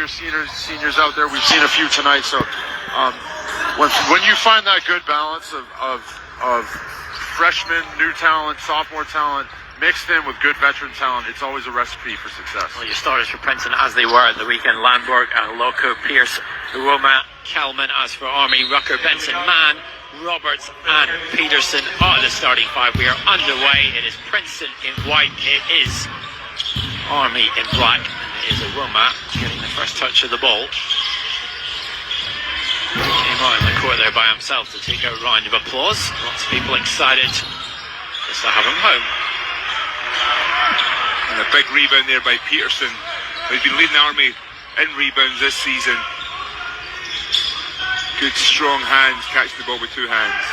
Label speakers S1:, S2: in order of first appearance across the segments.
S1: year seniors out there. We've seen a few tonight. So when you find that good balance of freshman, new talent, sophomore talent, mixed in with good veteran talent, it's always a recipe for success.
S2: Well, your starters for Princeton, as they were at the weekend, Landberg, Loco, Pierce, Roma, Kalman. As for Army, Rucker, Benson, Mann, Roberts and Peterson are the starting five. We are underway. It is Princeton in white. It is Army in black. It is Roma getting the first touch of the ball. Came out in the court there by himself to take a round of applause. Lots of people excited just to have him home.
S3: And a big rebound there by Peterson, who's been leading the Army in rebounds this season. Good strong hands, catching the ball with two hands.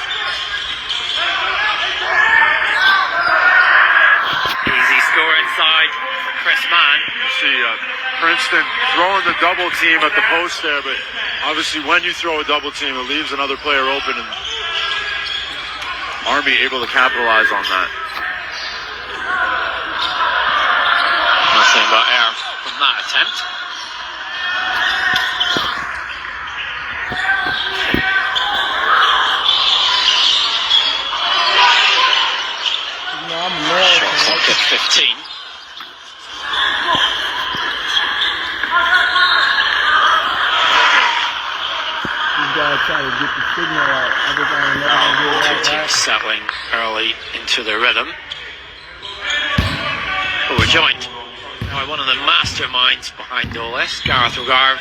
S2: Easy score inside for Chris Mann.
S1: You see Princeton throwing the double team at the post there, but obviously when you throw a double team, it leaves another player open, and Army able to capitalize on that.
S2: Nothing but air from that attempt. Shot clock at 15.
S4: You gotta try to get the signal out.
S2: Two teams settling early into the rhythm. But we're joined by one of the masterminds behind all this, Gareth O'Garve,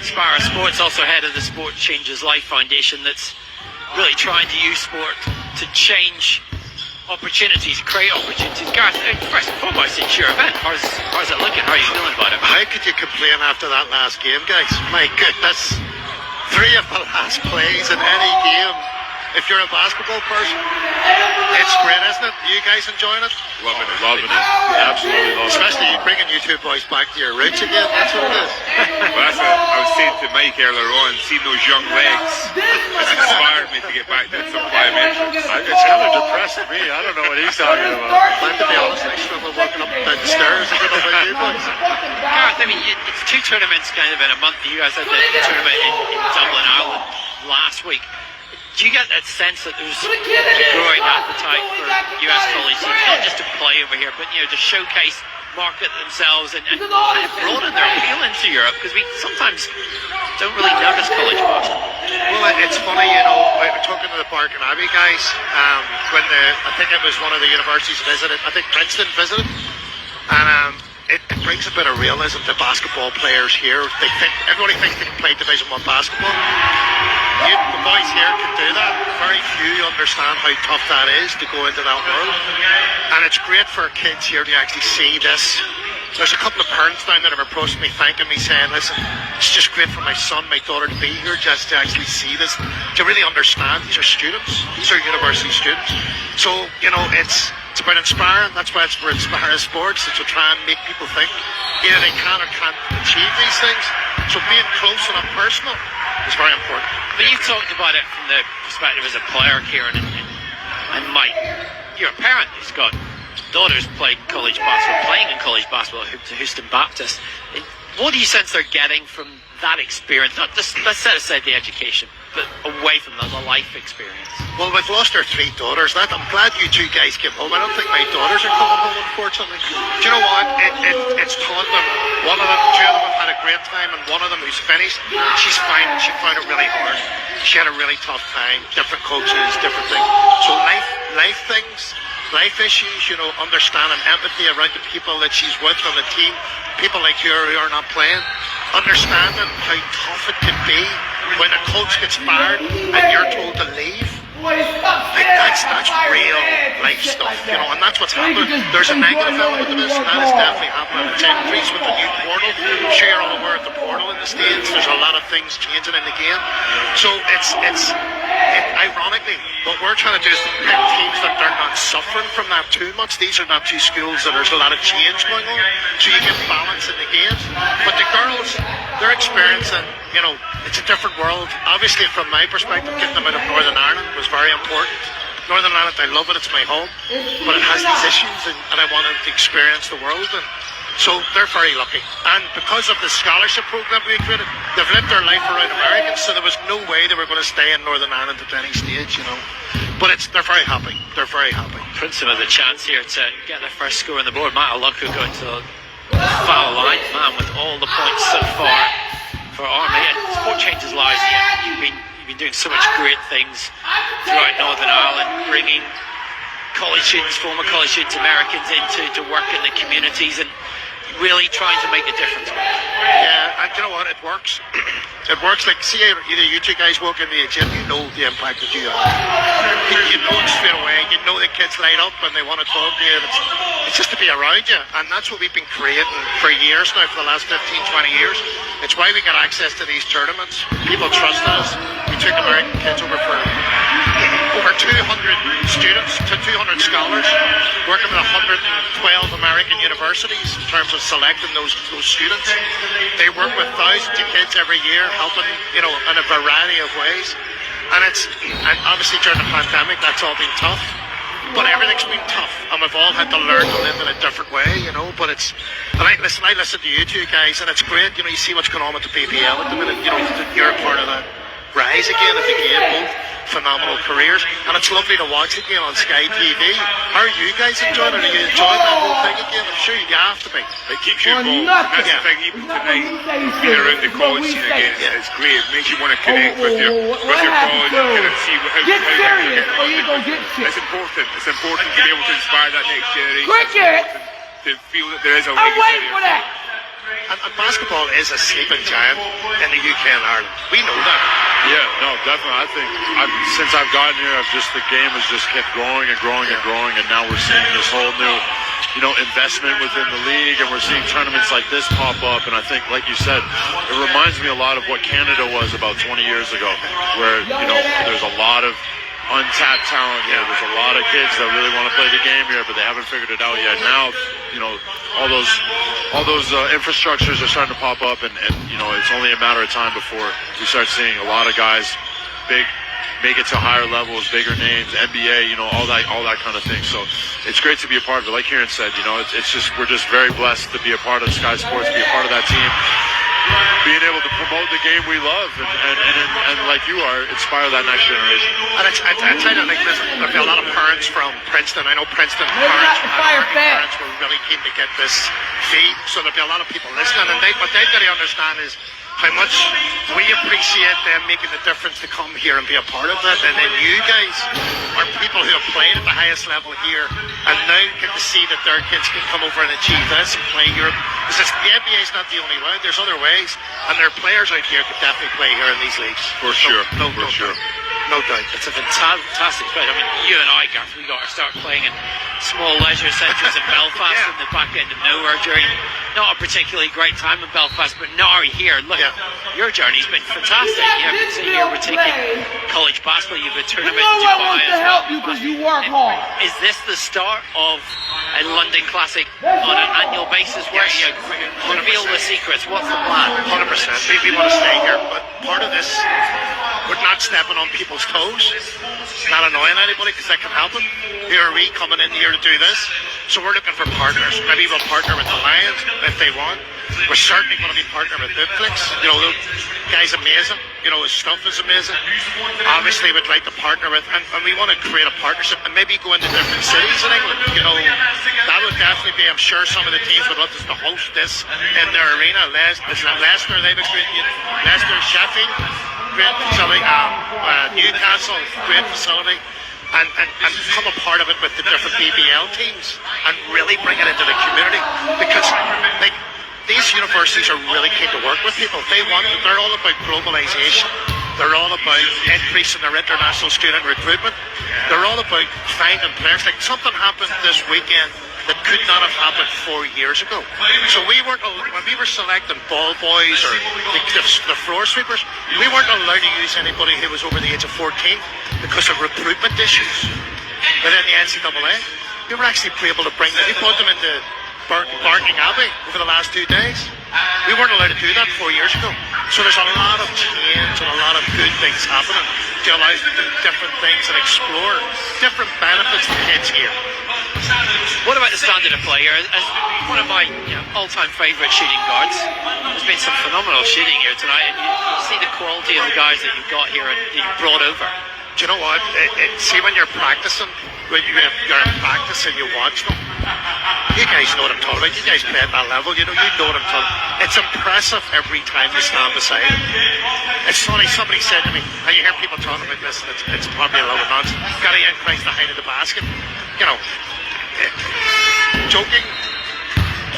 S2: Spire Sports, also head of the Sport Changes Life Foundation, that's really trying to use sport to change opportunities, create opportunities. Gareth, first and foremost, it's your event. How's it looking? How are you feeling about it?
S5: How could you complain after that last game, guys? My goodness, 3 of the last plays in any game. If you're a basketball person, it's great, isn't it? You guys enjoying it?
S1: Loving it. Absolutely loving it.
S5: Especially bringing you two boys back to your roots again. That's what it is.
S3: Well, that's what I was saying to Mike earlier on, seeing those young legs has inspired me to get back to some plyometrics.
S1: It's kind of depressing me. I don't know what he's talking about.
S5: And to be honest, I struggle walking up and down the stairs. I don't know about you boys.
S2: Gareth, I mean, it's 2 tournaments kind of in a month. You guys had the tournament in Dublin, Ireland last week. Do you get that sense that there's a growing appetite for US college teams, not just to play over here, but to showcase, market themselves, and kind of broaden their appeal into Europe? Because we sometimes don't really notice college basketball.
S5: Well, it's funny, I was talking to the Park and Abbey guys when I think it was one of the universities visited. I think Princeton visited, and it brings a bit of realism to basketball players here. Everybody thinks they can play Division 1 basketball. The boys here can do that. Very few understand how tough that is to go into that world, and it's great for kids here to actually see this. There's a couple of parents down there that have approached me thanking me, saying, listen, it's just great for my son, my daughter to be here, just to actually see this, to really understand. These are students, these are university students. So, it's about inspiring. That's why it's for Inspire Sports, to try and make people think either they can or can't achieve these things. So being close and personal is very important.
S2: But you've talked about it from the perspective as a player, Kieran, and Mike. You're a parent who's got daughters playing in college basketball to Houston Baptist. What do you sense they're getting from that experience? Not just, let's set aside the education, but away from the life experience.
S5: Well, we've lost our 3 daughters. I'm glad you 2 guys came home. I don't think my daughters are coming home, unfortunately. Do you know what? It's taught them. 2 of them have had a great time, and one of them who's finished, she's fine. She found it really hard. She had a really tough time. Different coaches, different things. So life things, life issues, understanding empathy around the people that she's with on the team, people like you who are not playing, understanding how tough it can be when a coach gets fired and you're told to leave. That's real life stuff, and that's what's happening. There's a negative element to this, and that is definitely happening. It's increased with the new portal. I'm sure you're all aware of the portal in the States. There's a lot of things changing in the game. So it's ironically, what we're trying to do is to pick teams that they're not suffering from that too much. These are not 2 schools that there's a lot of change going on, so you get balance in the games. But the girls, they're experiencing, it's a different world. Obviously, from my perspective, getting them out of Northern Ireland was very important. Northern Ireland, I love it, it's my home, but it has these issues, and I want them to experience the world, and So they're very lucky. And because of the scholarship program we created, they've lived their life around Americans, so there was no way they were going to stay in Northern Ireland at any stage, you know. But they're very happy. They're very happy.
S2: Princeton with a chance here to get their first score on the board. Matt Alunku going to the foul line, man, with all the points so far for Army. And sport changes lives here. You've been doing so much great things throughout Northern Ireland, bringing college students, former college students, Americans to work in the communities and really trying to make a difference.
S5: Yeah, and you know what? It works. It works. Like, see, either you two guys walk into the gym, you know the impact that you have. You know it straight away. You know the kids light up and they want to talk to you. It's just to be around you. And that's what we've been creating for years now, for the last 15, 20 years. It's why we get access to these tournaments. People trust us. We took American kids over 200 students, 200 scholars, working with 112 American universities in terms of selecting those students. They work with thousands of kids every year, helping, you know, in a variety of ways. And obviously during the pandemic, that's all been tough. But everything's been tough, and we've all had to learn to live in a different way, you know. But I listen to you two guys, and it's great. You know, you see what's going on with the BBL at the minute. You know, you're a part of that rise again of the game, both phenomenal careers, and it's lovely to watch it again on Sky TV. How are you guys enjoying it? Are you enjoying that whole thing again? I'm sure you have to be.
S3: It keeps you involved, and that's the thing. Even tonight, being around the college scene again, it's great. It makes you want to connect with your college and see how
S4: get serious or you
S3: on.
S4: gonna get sick.
S3: It's important. It's important to be able to inspire that next generation.
S4: Cricket!
S3: To feel that there is a
S4: I'm
S3: legacy
S4: waiting
S3: there.
S4: for that.
S5: And basketball is a sleeping giant in the UK and Ireland. We know that.
S1: Yeah, no, definitely. I think since I've gotten here, the game has just kept growing and growing and growing, and now we're seeing this whole new, you know, investment within the league, and we're seeing tournaments like this pop up. And I think, like you said, it reminds me a lot of what Canada was about 20 years ago, where, you know, there's a lot of untapped talent here. There's a lot of kids that really want to play the game here, but they haven't figured it out yet. Now, you know, all those infrastructures are starting to pop up, and you know, it's only a matter of time before we start seeing a lot of guys make it to higher levels, bigger names, NBA, you know, all that kind of thing. So it's great to be a part of it. Like Kieran said, you know, we're just very blessed to be a part of Sky Sports, be a part of that team, being able to promote the game we love, and like you are, inspire that next generation.
S5: And I tell you, like, there'll be a lot of parents from Princeton. I know Princeton parents were really keen to get this feed, so there'll be a lot of people listening. And what they've got to understand is how much we appreciate them making the difference to come here and be a part of that. And then you guys are people who have played at the highest level here and now get to see that their kids can come over and achieve this and play here. Because the NBA is not the only way. There's other ways, and there are players out here who could definitely play here in these leagues.
S1: For sure.
S5: No doubt.
S2: It's a fantastic place. I mean, you and I, Garth, we got to start playing in small leisure centres in Belfast in the back end of nowhere during not a particularly great time in Belfast, but now here, look, your journey's been fantastic. You have been sitting here, we're taking college basketball, you've a tournament in Dubai as well.
S4: You because you work hard.
S2: Is this the start of a London Classic on an annual basis where you reveal the secrets? What's the plan?
S5: 100%. We want to stay here, but part of this, we're not stepping on people's toes, not annoying anybody, because that can happen. Here are we coming in here to do this, so we're looking for partners. Maybe we'll partner with the Lions if they want. We're certainly going to be partnering with Webpoolz. You know, the guy's amazing. You know, his stuff is amazing. Obviously, we'd like to partner with, and we want to create a partnership and maybe go into different cities in England. You know, that would definitely be, I'm sure some of the teams would love us to host this in their arena. Leicester, they've a great, Leicester, Sheffield, great facility, Newcastle, great facility. And become a part of it with the different BBL teams and really bring it into the community, because like these universities are really keen to work with people. They're all about globalization. They're all about increasing their international student recruitment. They're all about finding players. Like, something happened this weekend that could not have happened 4 years ago. So when we were selecting ball boys or the floor sweepers, we weren't allowed to use anybody who was over the age of 14 because of recruitment issues within the NCAA. We were actually able to bring them. We brought them into Barking Abbey over the last 2 days. We weren't allowed to do that 4 years ago. So there's a lot of change and a lot of good things happening to allow us to do different things and explore different benefits to kids here.
S2: What about the standard of play here? As one of my all-time favourite shooting guards, there's been some phenomenal shooting here tonight, and you see the quality of the guys that you've got here and that you've brought over.
S5: Do you know what? See, when you're practicing, when you're in practice and you watch them, you guys know what I'm talking about. You guys play at that level, you know what I'm talking about. It's impressive every time you stand beside it. It's funny, somebody said to me, and you hear people talking about this, and it's probably a little nonsense. Got to increase the height of the basket. You know, joking,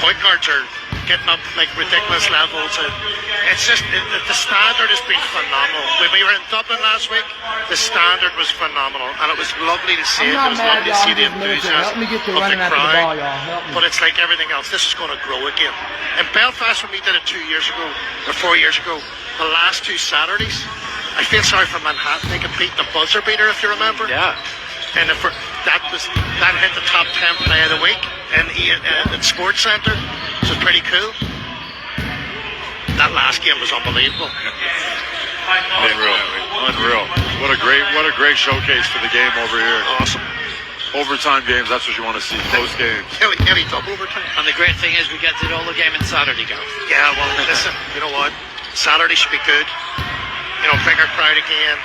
S5: point guards are getting up like ridiculous levels, and it's just the standard has been phenomenal. When we were in Dublin last week, the standard was phenomenal, and it was lovely to see it. It was lovely to see the enthusiasm of the crowd. But it's like everything else. This is going to grow again. In Belfast, when we did it 2 years ago or 4 years ago, the last 2 Saturdays, I feel sorry for Manhattan. They could beat the buzzer beater, if you remember.
S2: Yeah.
S5: And that hit the top 10 play of the week in Sports Centre, which is pretty cool. That last game was unbelievable.
S1: Unreal. What a great showcase for the game over here.
S5: Awesome.
S1: Overtime games, that's what you want to see. Close games.
S5: Any double overtime.
S2: And the great thing is we get to do all the game on Saturday, Gareth.
S5: Yeah, well, listen, you know what? Saturday should be good. You know, bigger crowd again.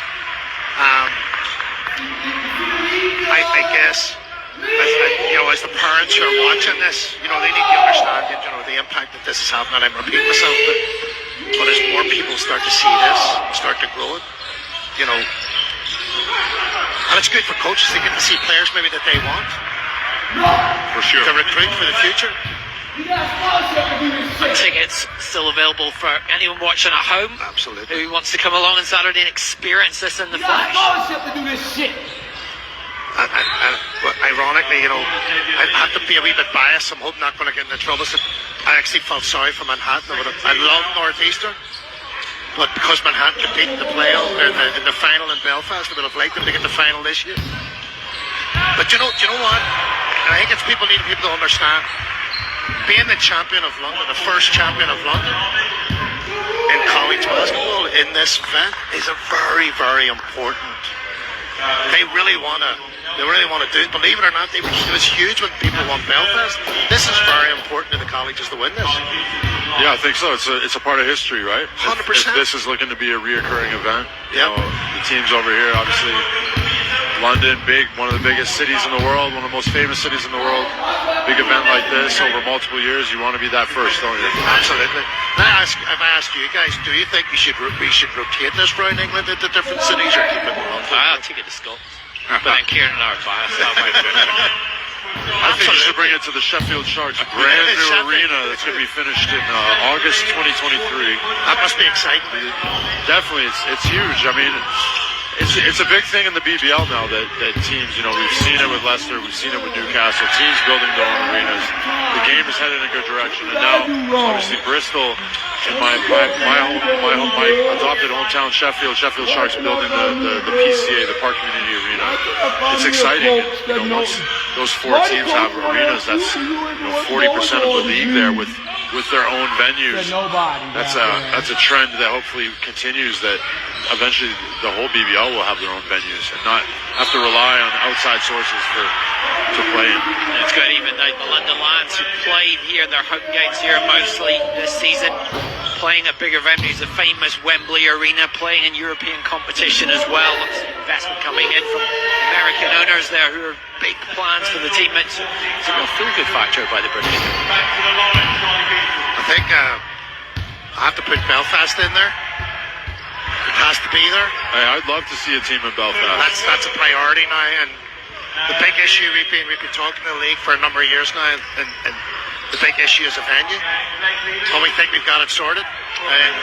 S5: I guess, as the parents who are watching this, they need to understand, the impact that this is having. And I'm repeating myself, but as more people start to see this, start to grow it, and it's good for coaches. They get to see players maybe that they want.
S1: For sure.
S5: To recruit for the future.
S2: And tickets still available for anyone watching at home.
S5: Absolutely.
S2: Who wants to come along on Saturday and experience this in the flesh.
S5: And ironically, I have to be a wee bit biased. I'm hoping not going to get into trouble. So I actually felt sorry for Manhattan. I love Northeastern, but because Manhattan competed in the playoff or in the final in Belfast, I would have liked them to get the final this year. But do you know what? And I think it's people to understand. Being the champion of London, the first champion of London in college basketball in this event is a very, very important. They really want to do it. Believe it or not, it was huge when people won Belfast. This is very important to the colleges to win this.
S1: Yeah, I think so. It's a part of history, right?
S5: 100%.
S1: If this is looking to be a reoccurring event.
S5: Yep.
S1: The teams over here, obviously, London, one of the biggest cities in the world, one of the most famous cities in the world. Big event like this over multiple years, you want to be that first, don't you?
S5: Absolutely. I've asked you guys, do you think we should rotate this around England into different cities or keep it in London?
S2: I'll take it to Scotland. But then Kieran and I are biased.
S1: I think you should bring it to the Sheffield Sharks brand new arena that's going to be finished in August 2023.
S5: That must be exciting.
S1: Definitely, it's huge. I mean, it's a big thing in the BBL now that teams, we've seen it with Leicester, we've seen it with Newcastle, teams building their own arenas. The game is headed in a good direction, and now obviously Bristol and my adopted hometown Sheffield Sharks building the PCA, the Park Community Arena. It's exciting. Once those 4 teams have arenas, that's 40% of the league there with their own venues. That's a trend that hopefully continues, that eventually the whole BBL will have their own venues and not have to rely on outside sources to play in.
S2: It's good. Even the London Lions who played here in their home games here mostly this season, playing at bigger venues, the famous Wembley Arena, playing in European competition as well. Lots of investment coming in from American owners there who are big plans for the team. It's a real feel-good factor by the British.
S5: I think I have to put Belfast in there. It has to be there.
S1: Hey, I'd love to see a team in Belfast.
S5: That's a priority now, and the big issue we've been talking to the league for a number of years now, and the big issue is a venue. Well, we think we've got it sorted, and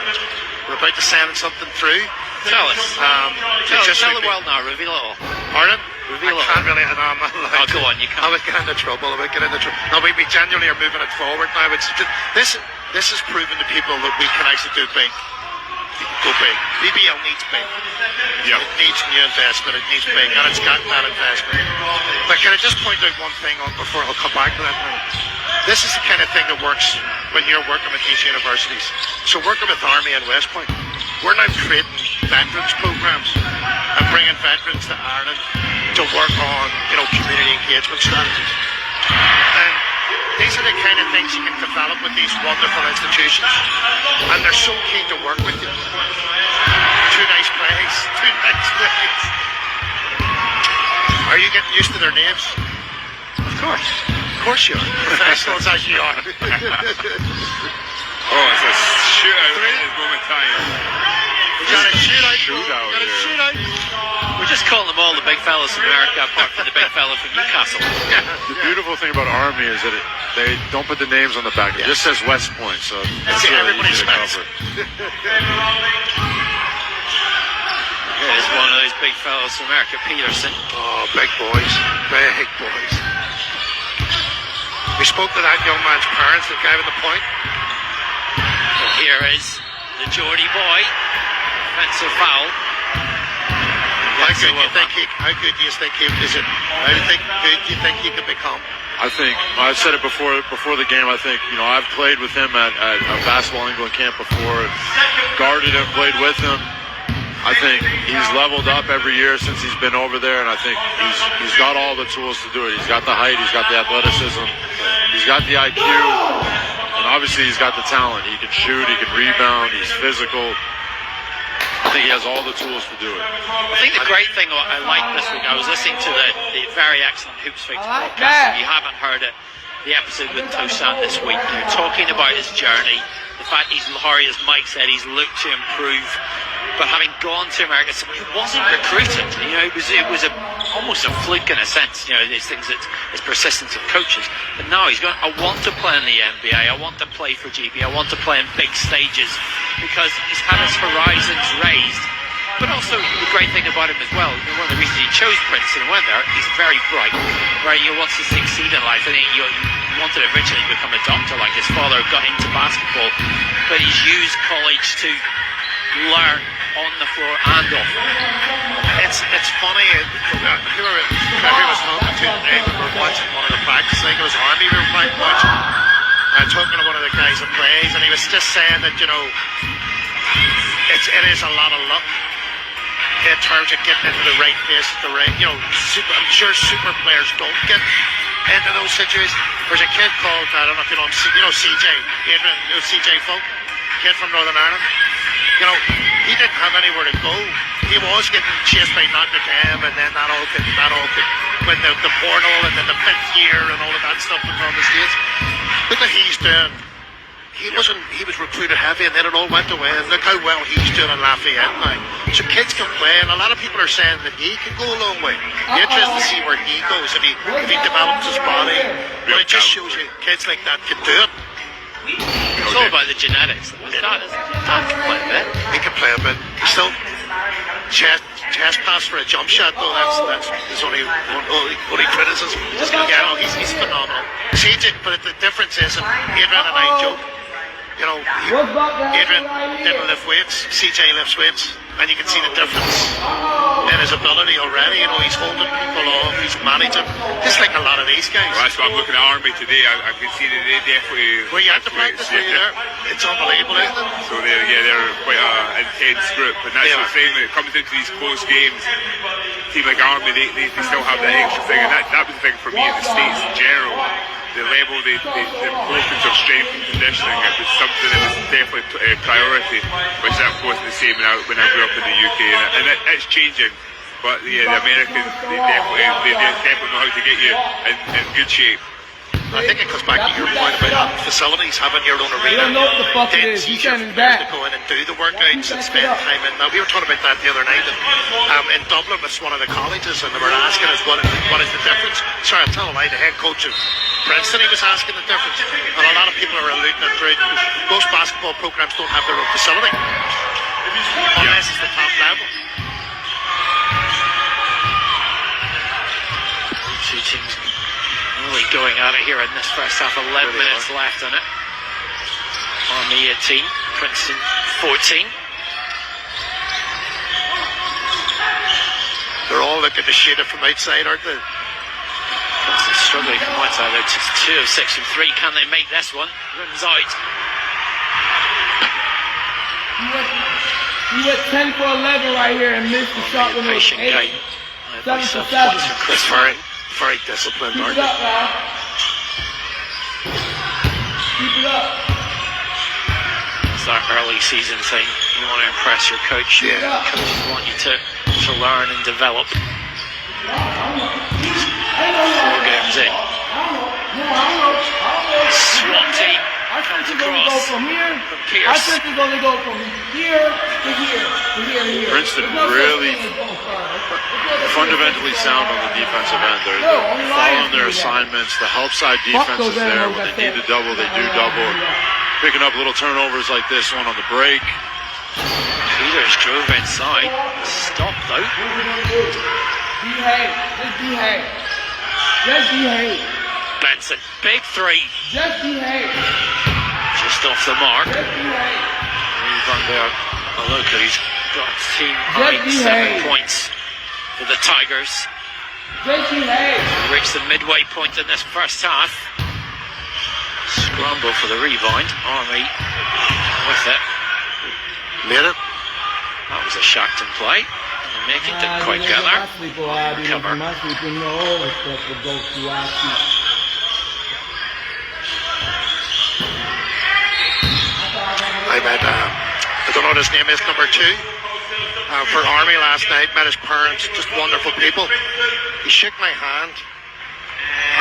S5: we're about to send something through.
S2: Tell us. Tell the world now. Reveal it all.
S5: Pardon?
S2: Reveal
S5: I can't really. No, I'm not allowed.
S2: Go on. You can't.
S5: I would get into trouble. No, we genuinely are moving it forward now. This is proving to people that we can actually do big. Go big. BBL needs big.
S1: Yeah.
S5: It needs new investment. It needs big, and it's gotten that investment. But can I just point out one thing before I'll come back to that now? This is the kind of thing that works when you're working with these universities. So working with Army and West Point, we're now creating veterans programs and bringing veterans to Ireland to work on, community engagement strategies. And these are the kind of things you can develop with these wonderful institutions. And they're so keen to work with you. Two nice plays. Are you getting used to their names?
S2: Of course.
S5: Of course you are. Professionals as you are.
S3: Oh, it's a shootout at this moment in time.
S5: We got a shootout.
S3: Shootout
S5: We got a
S3: here.
S5: shootout.
S2: We're just calling them all the big fellas from America, apart from the big fella from Newcastle.
S1: The beautiful thing about Army is that they don't put the names on the back. It just says West Point, so that's really
S5: everybody
S1: easy to
S5: smells
S1: cover.
S2: Here's one of those big fellas from America, Peterson.
S5: Oh, big boys. Big boys. We spoke to that young man's parents that gave him the point.
S2: And here is the Geordie boy. Offensive foul.
S5: How good do you think he is? How good do you think he could become?
S1: I think I said it before the game. I think I've played with him at a basketball England camp before, guarded him, played with him. I think he's leveled up every year since he's been over there, and I think he's got all the tools to do it. He's got the height, he's got the athleticism, he's got the IQ, and obviously he's got the talent. He can shoot, he can rebound, he's physical. I think he has all the tools to do it.
S2: I think the great thing I like this week, I was listening to the very excellent Hoops Fix
S4: I like
S2: podcast.
S4: that.
S2: If you haven't heard it, the episode with Toussaint this week, talking about his journey, the fact he's Laurie, as Mike said, he's looked to improve. But having gone to America, he wasn't recruited. It was almost a fluke in a sense. These things, it's persistence of coaches. But now he's going, I want to play in the NBA. I want to play for GB. I want to play in big stages because he's had his horizons raised. But also, the great thing about him as well, one of the reasons he chose Princeton and went there, he's very bright. Right, he wants to succeed in life. I think he wanted originally to become a doctor, like his father got into basketball, but he's used college to learn on the floor and off.
S5: It's funny. Who was talking to today? We were watching one of the practice. I think it was Army we were watching. And talking to one of the guys that plays, and he was just saying that it is a lot of luck in terms of getting into the right place at the right. I'm sure super players don't get into those situations. There's a kid called, I don't know if you know him, CJ, Adrian, CJ Folk, kid from Northern Ireland. He didn't have anywhere to go. He was getting chased by Notre Dame, and then that all could when the portal and then the fifth year and all of that stuff was on the States. Look what he's doing. He was recruited heavy, and then it all went away. And look how well he's doing in Lafayette now. So kids can play, and a lot of people are saying that he can go a long way. Be interested to see where he goes if he develops his body. But it just shows you kids like that can do it.
S2: It's all about the genetics. Dad can play a bit.
S5: He can play a bit. Still, chest pass for a jump shot though. That's his only criticism. He's phenomenal. CJ, but the difference is, and Adrian and I joke. Adrian didn't lift weights. CJ lifts weights, and you can see the difference in his ability already. He's holding people off, he's managing, just like a lot of these guys.
S3: Well, that's why I'm looking at Army today. I can see that they definitely.
S5: Were you at the practice? Were you there? It's unbelievable, isn't it?
S3: So they're quite an intense group, and that's the thing when it comes into these close games. A team like Army, they still have that extra thing, and that was the thing for me in the States in general. The level, the importance of strength and conditioning, it was something that was definitely a priority, which that wasn't the same when I grew up in the UK, and it's changing. But the Americans, they definitely know how to get you in good shape.
S5: I think it comes back to your point about facilities, having your own arena.
S4: I don't know what the fuck it is.
S5: It's
S4: He's
S5: easier
S4: standing
S5: for players
S4: back.
S5: to go in and do the workouts and spend time in. Now, we were talking about that the other night. In Dublin, it's one of the colleges, and they were asking us what is the difference. Sorry, I'll tell a lie. The head coach of Princeton, he was asking the difference. And a lot of people are alluding to it. Most basketball programs don't have their own facility. Unless it's the top level.
S2: Two teams really going at it here in this first half. 11 minutes left on it. Army 18, Princeton 14.
S5: They're all looking to shoot it from outside, aren't they?
S2: Princeton struggling from outside. They're just 2 of 6 from 3. Can they make this one? Runs out.
S4: He went 10 for 11 right here and missed the shot when it was
S2: Patient
S4: 8.
S2: game.
S4: 7 for 7.
S2: Points from Chris Murray.
S5: Very disciplined,
S4: Keep
S5: aren't
S4: it up,
S5: they?
S4: man.
S2: It's that early season thing. You want to impress your coach.
S5: Yeah.
S2: Coaches want you to learn and develop. 4 games in. SWAT team comes across
S4: from here.
S2: from
S4: I
S2: Pierce.
S4: think it's going to go from here to here to here to here.
S1: Princeton
S4: There's no such
S1: really
S4: thing as going far.
S1: fundamentally sound on the defensive end. They're following their assignments. The help side defense is there. When they need to double, they do double. Picking up little turnovers like this one on the break.
S2: Peters drove inside. Stop though.
S4: Behave. Just behave. Just behave.
S2: Benson, big three.
S4: Just behave.
S2: Just off the mark.
S4: Just behave.
S2: Van der Aloka, he's got team high
S4: Just
S2: 7
S4: behave.
S2: points for the Tigers.
S4: Just behave.
S2: We reached the midway point in this first half. Scramble for the rebound. Army with it.
S5: Made it.
S2: That was a Shackton play. Make it, didn't quite get there. Cover.
S5: I met, I don't know what his name is, number 2 for Army last night. Met his parents, just wonderful people. He shook my hand,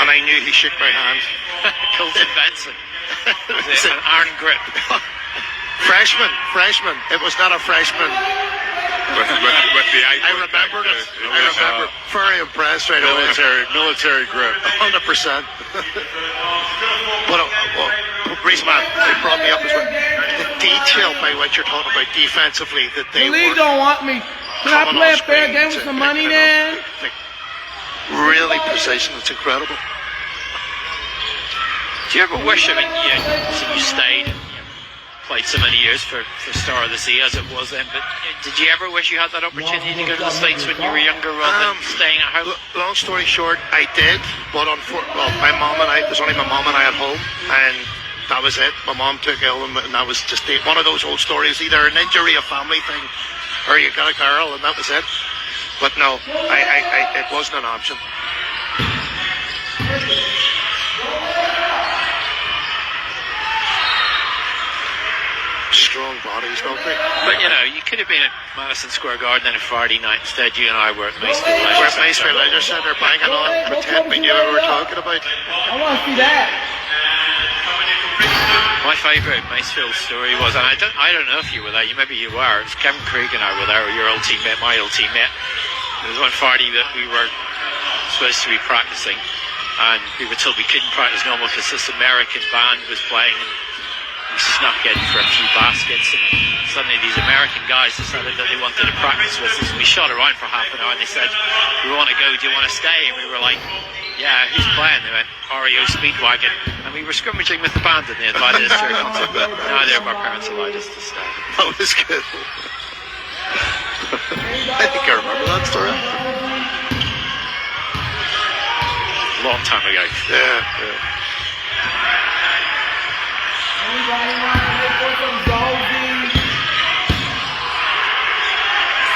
S5: and I knew he shook my hand.
S2: Colton Benson. Was it an iron grip?
S5: Freshman. It was not a freshman.
S3: With the eye.
S5: I remembered it. Very impressed right away.
S1: Military grip.
S5: 100%. But the reason why they brought me up is the detail by what you're talking about defensively that they
S4: The league
S5: were
S4: don't want me. Can I play a fair game with some money then?
S5: Really precision. It's incredible.
S2: Do you ever wish, I mean, you stayed and played so many years for Star of the Sea as it was then, but did you ever wish you had that opportunity to go to the States when you were younger rather than staying at home?
S5: Long story short, I did, but my mom and I, there's only my mom and I at home, and that was it. My mom took ill, and that was just one of those old stories, either an injury, a family thing, or you got a girl, and that was it. But no, it wasn't an option. Strong bodies, don't they?
S2: But you could have been at Madison Square Garden on a Friday night. Instead, you and I were at Macefield
S5: We're
S2: Leisure
S5: at Macefield Leisure Centre banging on, pretend we knew what we were talking about.
S4: I want to see that.
S2: My favourite Macefield story was, and I don't know if you were there. Maybe you were. It was Kevin Craig and I were there, your old teammate, my old teammate. There was one Friday that we were supposed to be practicing, and we were told we couldn't practice normal because this American band was playing. And we snuck in for a few baskets, and suddenly these American guys decided that they wanted to practice with us, and we shot around for half an hour, and they said, "We want to go, do you want to stay?" And we were like, "Yeah, who's playing?" They went, "REO Speedwagon," and we were scrimmaging with the band, and they invited us to a concert, but neither of our parents allowed us to stay.
S5: That was good. I think I remember that story.
S2: Long time ago.
S5: Yeah.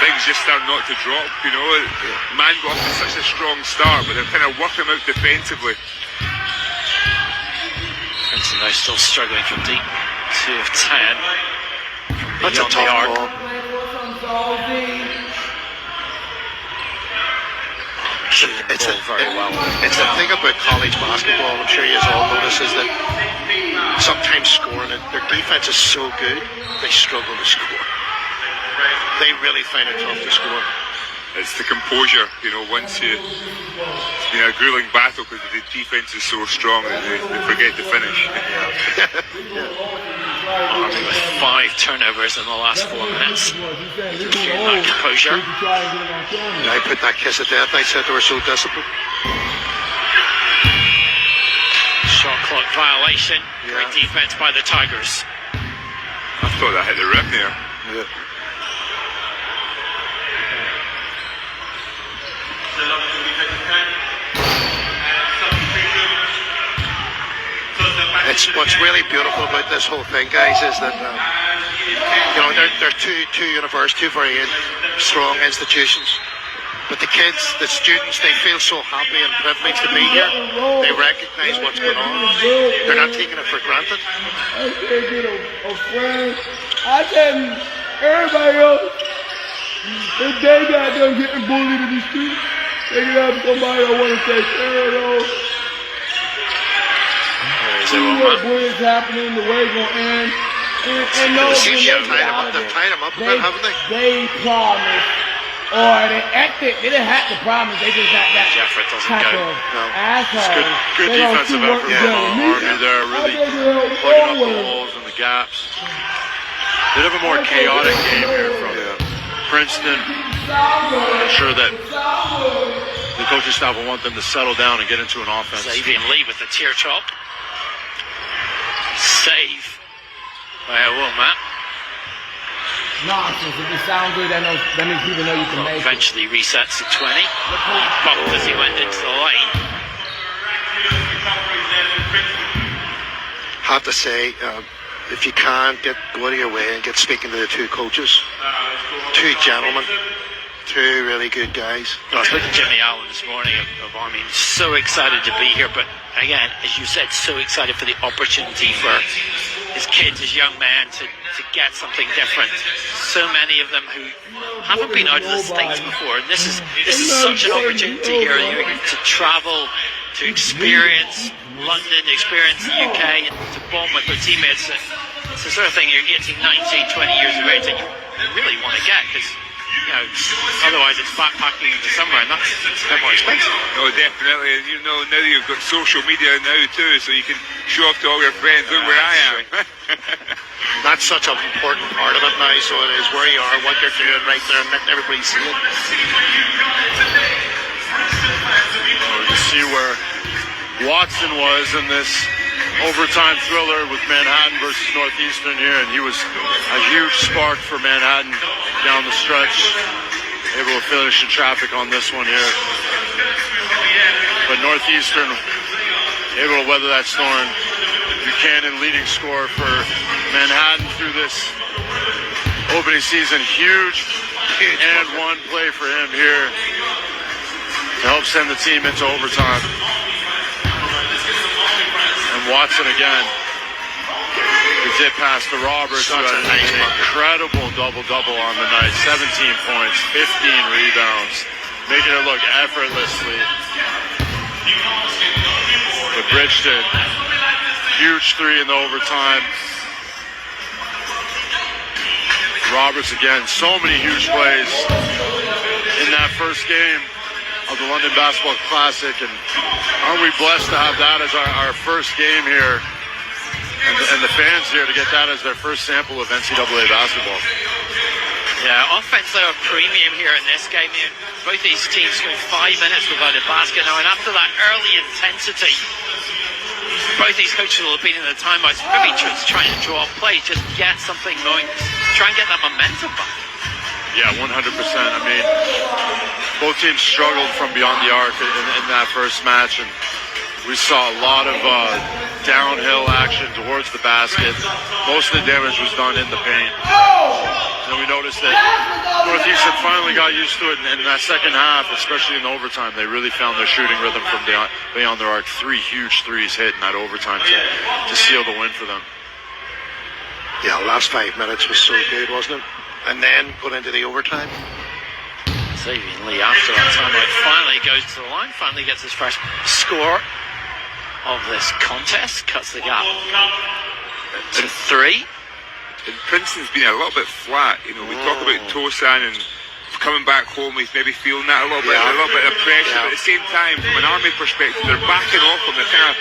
S3: Things just start not to drop, Man got off to such a strong start, but they're kind of working out defensively.
S2: Princeton now still struggling from deep. 2 of 10.
S5: That's a
S2: Beyond the arc.
S5: tough ball. It's
S2: very well.
S5: It's the thing about college basketball, I'm sure you all notice, is that sometimes scoring it, their defense is so good, they struggle to score. They really find it tough to score.
S3: It's the composure, once it's been a grueling battle because the defense is so strong that they forget to finish.
S2: Army with 5 turnovers in the last 4 minutes. That composure.
S5: I put that kiss of death, I said they were so disciplined.
S2: Shot clock violation. Great defense by the Tigers.
S3: I thought that hit the rim there.
S5: Yeah. It's what's really beautiful about this whole thing, guys, is that they're two very strong institutions, But the kids, the students, they feel so happy and privileged to be here. They recognise what's going on. They're not taking it for granted.
S4: I can't get a friend. I can't. Everybody else, if they got them getting bullied in the street, they can have somebody that want to take care of those. See what bullying's happening, the way it's going to end. And those
S5: They've tied them up a bit, haven't they?
S4: They promised. Or they acted, they didn't have to promise, they just got that
S2: Jeffrey doesn't
S4: type
S2: go.
S4: of asshole.
S1: Good
S4: They don't
S1: defensive
S4: see
S1: effort
S4: work
S1: from
S4: together.
S1: Army there, really plugging up the holes and the gaps. Bit of a more chaotic game here from Princeton. I'm sure that the coaching staff will want them to settle down and get into an offense.
S2: Xavier Lee with the tear chop. Save by a woman.
S4: Nonsense. If it sounds good, that means people know you can make it.
S2: Eventually resets to 20. He bumped as he went into the lane.
S5: Have to say, if you can, go out of your way and get speaking to the two coaches. Two gentlemen. Two really good guys.
S2: I spoke to Jimmy Allen this morning of Army. So excited to be here, but again, as you said, so excited for the opportunity for his kids, his young men to get something different. So many of them who haven't been out of the States before, and this is such an opportunity here to travel, to experience London, experience the UK, and to bond with their teammates. It's the sort of thing you're 18, 19, 20 years of age that you really want to get, because otherwise it's backpacking in the summer, and that's a bit more expensive.
S3: Oh, definitely. And now you've got social media now too, so you can show off to all your friends, look where I am.
S5: That's such an important part of it now, so it is where you are, what you're doing right there, and letting everybody see it.
S1: You see where Watson was in this overtime thriller with Manhattan versus Northeastern here, and he was a huge spark for Manhattan down the stretch, able to finish in traffic on this one here. But Northeastern able to weather that storm. Buchanan leading scorer for Manhattan through this opening season. Huge and one play for him here to help send the team into overtime. And Watson again. The dip pass to Roberts, who had an incredible double-double on the night. 17 points, 15 rebounds, making it look effortlessly. But Bridgeton, huge three in the overtime. Roberts again, so many huge plays in that first game of the London Basketball Classic, and aren't we blessed to have that as our first game here, and the fans here to get that as their first sample of NCAA basketball.
S2: Yeah, offense are a premium here in this game. Both these teams spent 5 minutes without a basket now, and after that early intensity, both these coaches will have been in the timeouts, maybe just trying to draw up plays, just get something going, try and get that momentum back.
S1: Yeah, 100%. I mean, both teams struggled from beyond the arc in that first match, and we saw a lot of downhill action towards the basket. Most of the damage was done in the paint. And we noticed that Northeastern finally got used to it in that second half, especially in the overtime. They really found their shooting rhythm from beyond their arc. 3 huge threes hit in that overtime to seal the win for them.
S5: Yeah, the last 5 minutes was so good, wasn't it? And then put into the overtime.
S2: Xavier Lee, after that timeout, finally goes to the line, finally gets his first score of this contest, cuts the gap to 3.
S3: And Princeton's been a little bit flat. We talk about Tosan and coming back home, he's maybe feeling that a little bit of pressure. But at the same time, from an Army perspective, they're backing off him. They're kind of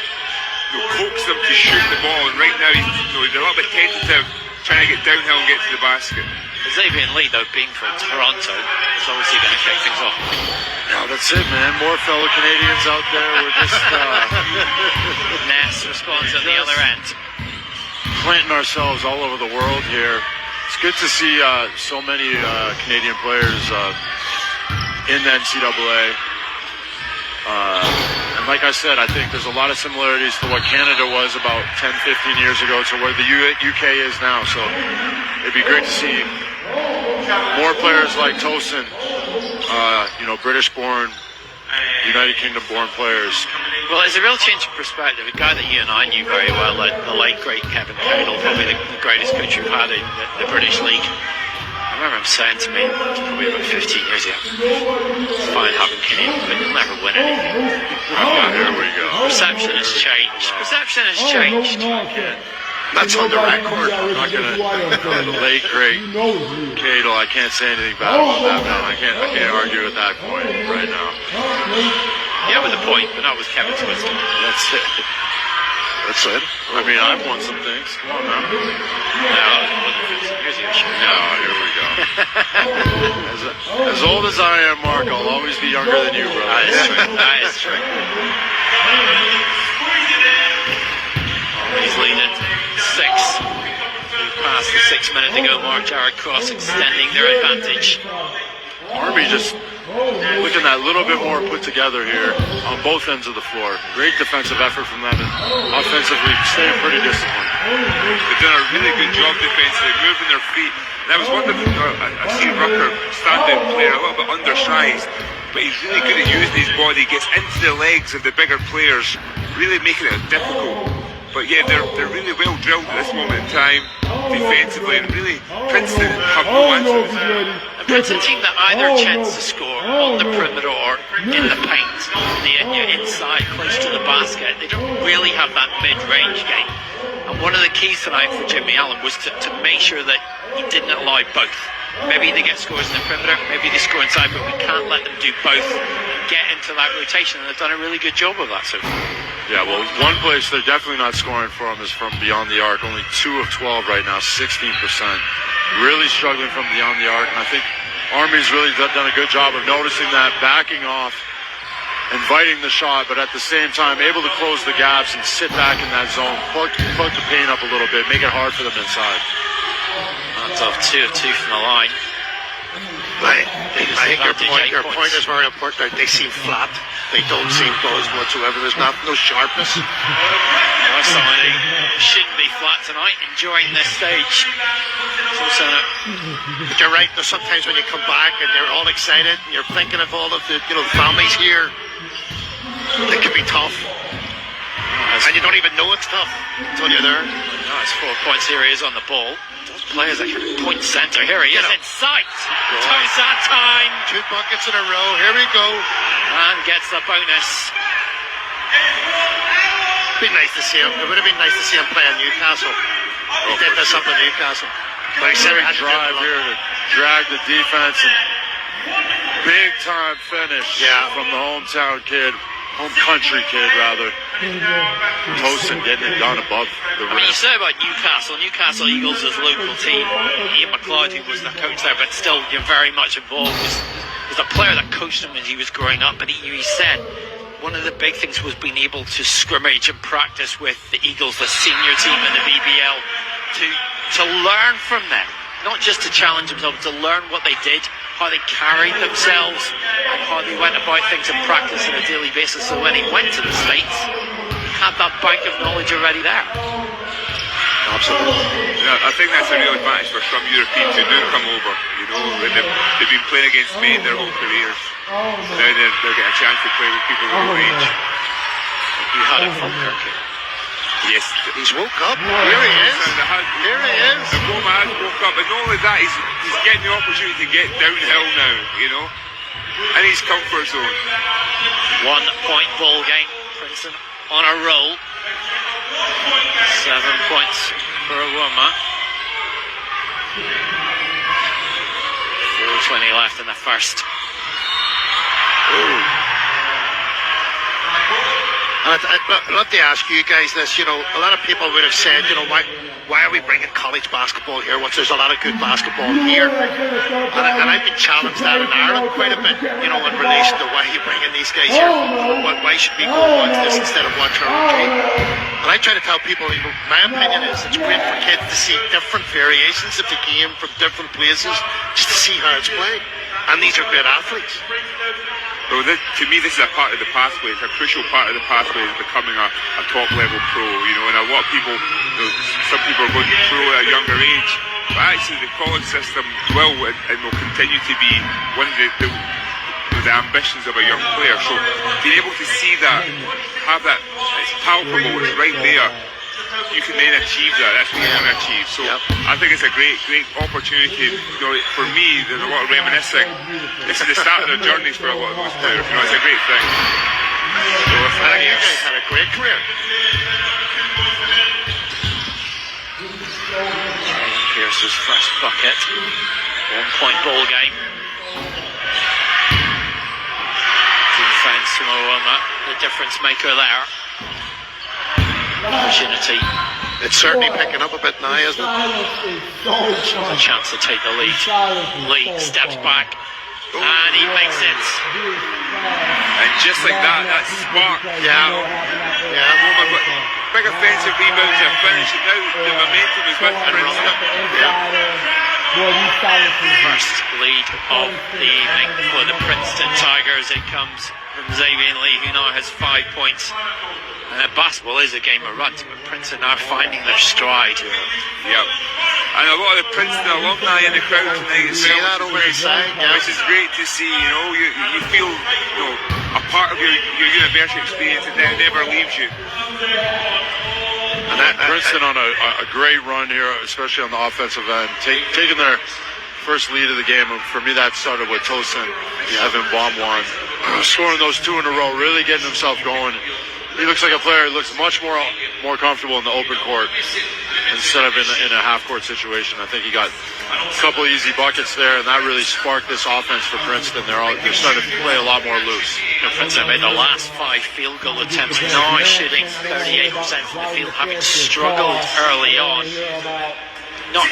S3: coax them to shoot the ball, and right now he's a little bit tentative, trying to get downhill and get to the basket.
S2: Xavier Lee, though, being from Toronto, is obviously going to kick things off.
S1: Oh, that's it, man. More fellow Canadians out there. We're just
S2: Ness responds at the other end.
S1: planting ourselves all over the world here. It's good to see so many Canadian players in the NCAA. And like I said, I think there's a lot of similarities to what Canada was about 10, 15 years ago to where the UK is now. So it'd be great to see more players like Tosin British-born, United Kingdom-born players.
S2: Well, it's a real change of perspective. A guy that you and I knew very well, the late great Kevin Cadle, probably the greatest coach we've had in the British League. I remember him saying to me, probably about 15 years ago, it's fine having Kane, but you'll never win anything.
S1: Here we go.
S2: Perception has changed. Perception has changed.
S5: That's on the record.
S1: I'm not gonna. The late great Cadle. I can't say anything bad about that now. I can't argue with that point right now.
S2: Yeah, with a point, but not with Kevin's wisdom.
S1: That's it. That's it. I mean, I've won some things. Come on now.
S2: No, that was more than 15 years ago.
S1: No, here we go. As old as I am, Mark, I'll always be younger than you, bro.
S2: That is true. That is true. He's leading 6. Past the 6 minute to go mark. Jared Cross extending their advantage.
S1: Army just looking that little bit more put together here on both ends of the floor. Great defensive effort from them, and offensively staying pretty disciplined.
S3: They've done a really good job defensively, moving their feet. That was one of the, I see Rucker standout player, a little bit undersized, but he's really good at using his body, gets into the legs of the bigger players, really making it difficult. But yeah, they're really well drilled at this moment in time, defensively, and really Princeton have no answers.
S2: And Princeton team that either chance to score on the perimeter or in the paint, inside, close to the basket. They don't really have that mid-range game. And one of the keys tonight for Jimmy Allen was to make sure that he didn't allow both. Maybe they get scores in the perimeter, maybe they score inside, but we can't let them do both and get into that rotation, and they've done a really good job of that so far.
S1: Yeah, well, one place they're definitely not scoring from is from beyond the arc. Only 2 of 12 right now, 16%. Really struggling from beyond the arc, and I think Army's really done a good job of noticing that, backing off, inviting the shot, but at the same time able to close the gaps and sit back in that zone, plug the paint up a little bit, make it hard for them inside.
S2: That's off 2 of 2 from the line.
S5: I think your point is very important. They seem flat. They don't seem close whatsoever. There's no sharpness.
S2: Well, Zamane shouldn't be flat tonight, enjoying this stage.
S5: But you're right. There's sometimes when you come back and they're all excited and you're thinking of all of the families here. It can be tough, and you don't even know it's tough until you're there.
S2: Nice 4 points. Here he is on the ball. Players that can point centre. Here he is in sight. Toes that time.
S5: 2 buckets in a row. Here we go.
S2: And gets the bonus.
S5: Be nice to see him. It would have been nice to see him play in Newcastle. He did this up in Newcastle. But he said he had to
S1: drive here to drag the defense and big time finish from the home country kid rather. Toasting, getting it done above the rim.
S2: I mean, you say about Newcastle Eagles as a local team. Ian McLeod, who was the coach there, but still you're very much involved, was a player that coached him as he was growing up. But he said one of the big things was being able to scrimmage and practice with the Eagles, the senior team in the BBL, to learn from them. Not just to challenge themselves, to learn what they did, how they carried themselves, and how they went about things in practice on a daily basis. So when he went to the States, he had that bank of knowledge already there.
S5: Absolutely.
S3: I think that's a real advantage for some Europeans who do come over. When they've been playing against men their whole careers. Now they're getting a chance to play with people their own age.
S2: He had it from Turkey.
S3: Yes,
S5: he's woke up. Here he is. Here he is.
S3: The Roma has woke up, and not only that, he's getting the opportunity to get downhill now, in his comfort zone.
S2: 1 point ball game. Princeton on a roll. 7 points for Roma. 4:20 left in the first.
S5: I'd love to ask you guys this. A lot of people would have said, why are we bringing college basketball here? There's a lot of good basketball here. And I've been challenged that in Ireland quite a bit, in relation to why are you bringing these guys here? Why should we go watch this instead of watch our own game? And I try to tell people, my opinion is it's great for kids to see different variations of the game from different places, just to see how it's played. And these are great athletes.
S3: Well, to me, this is a part of the pathway. It's a crucial part of the pathway is becoming a top-level pro, and a lot of people, some people are going pro at a younger age. but actually the college system will and will continue to be one of the ambitions of a young player. So being able to see that, have that, it's palpable, it's right there. You can then achieve that. That's what you want to achieve. So I think it's a great opportunity. You know, for me, there's a lot of reminiscing. This is the start of their journeys for a lot of those players. You know, it's a great thing. So
S5: I think you guys had a great career.
S2: Pierce's first bucket. 1-point ball game. Defense on that, the difference maker there. Opportunity.
S5: It's certainly picking up a bit now, isn't it?
S2: A chance to take the lead. Lee steps back and he makes it.
S3: And just like that spark.
S5: Yeah.
S3: Big offensive rebounds and finish. And now the momentum is with Princeton.
S2: First lead of the evening for the Princeton Tigers. It comes from Xavier Lee, who now has 5 points. Basketball is a game of runs, but Princeton are finding their stride.
S3: Yep. And a lot of the Princeton alumni in the crowd tonight as well,
S5: that over his side,
S3: which is great to see. You know, you feel, you know, a part of your university experience that never leaves you.
S1: And Princeton on a great run here, especially on the offensive end, taking their first lead of the game. And for me, that started with Tosin, Evan Baumwan, scoring those 2 in a row, really getting himself going. He looks like a player who looks much more comfortable in the open court instead of in a half-court situation. I think he got a couple of easy buckets there, and that really sparked this offense for Princeton. They're starting to play a lot more loose.
S2: Princeton made the last 5 field goal attempts, now shooting 38% from the field, having struggled early on. Not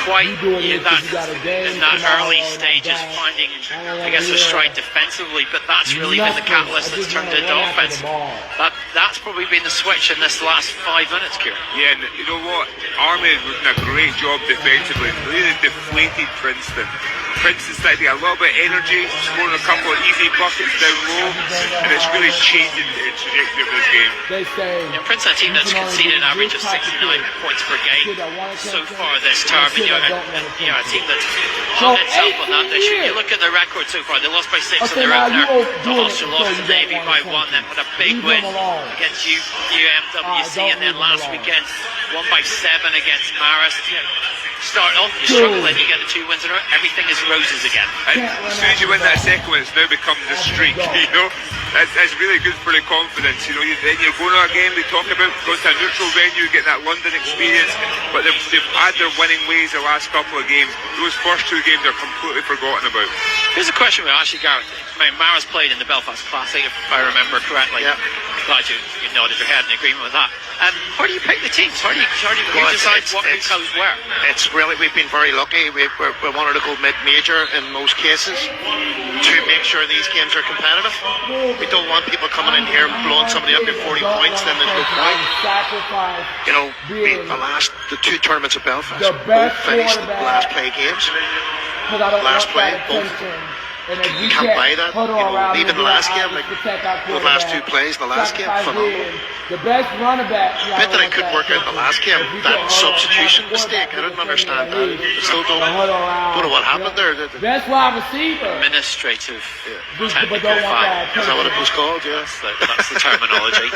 S2: quite in that early stages, finding, I guess, their stride defensively, but that's really been the catalyst that's turned it into offense. That's probably been the switch in this last 5 minutes, Kieran.
S3: Yeah, and you know what? Army has done a great job defensively. Really deflated Princeton. Princeton's starting to get a little bit of energy, scoring a couple of easy buckets down low, and it's really changing the trajectory of this game.
S2: Princeton, a team that's conceded an average of 69 points per game so far this term, and a team that's hung itself on that this year. You look at the record so far, they lost by 6 on their opener, the Hofstra lost to Navy by 1, then had a big win against UMWC, and then last weekend won by 7 against Marist. Start off, you struggle, then you get the 2 wins in a row, everything is roses again.
S3: And as soon as you win that second one, it's now becomes a streak, you know. That's really good for the confidence, you know. Then you're going to a game, they talk about going to a neutral venue, getting that London experience, but they've had their winning ways the last couple of games. Those first 2 games are completely forgotten about.
S2: Here's a question we asked you, Gareth. Mara's played in the Belfast Classic, if I remember correctly. Yeah. Glad you nodded your head in agreement with that. How do you pick the teams? How do you decide what goes where?
S5: It's really, we've been very lucky. We wanted to go mid-major in most cases to make sure these games are competitive. We don't want people coming in here and blowing somebody up at 40 points, then there's no point. You know, the 2 tournaments at Belfast, both finished the last play games. Last play, both. You can't buy that. You know, even the last game, like the last 2 plays, the last game, phenomenal.
S4: The best running back.
S5: Bit that I couldn't work out in the last game, that substitution mistake. I didn't understand that. I still don't know what happened there.
S4: Best wide receiver.
S2: Administrative technical foul.
S5: Is that what it was called? Yeah.
S2: That's the terminology.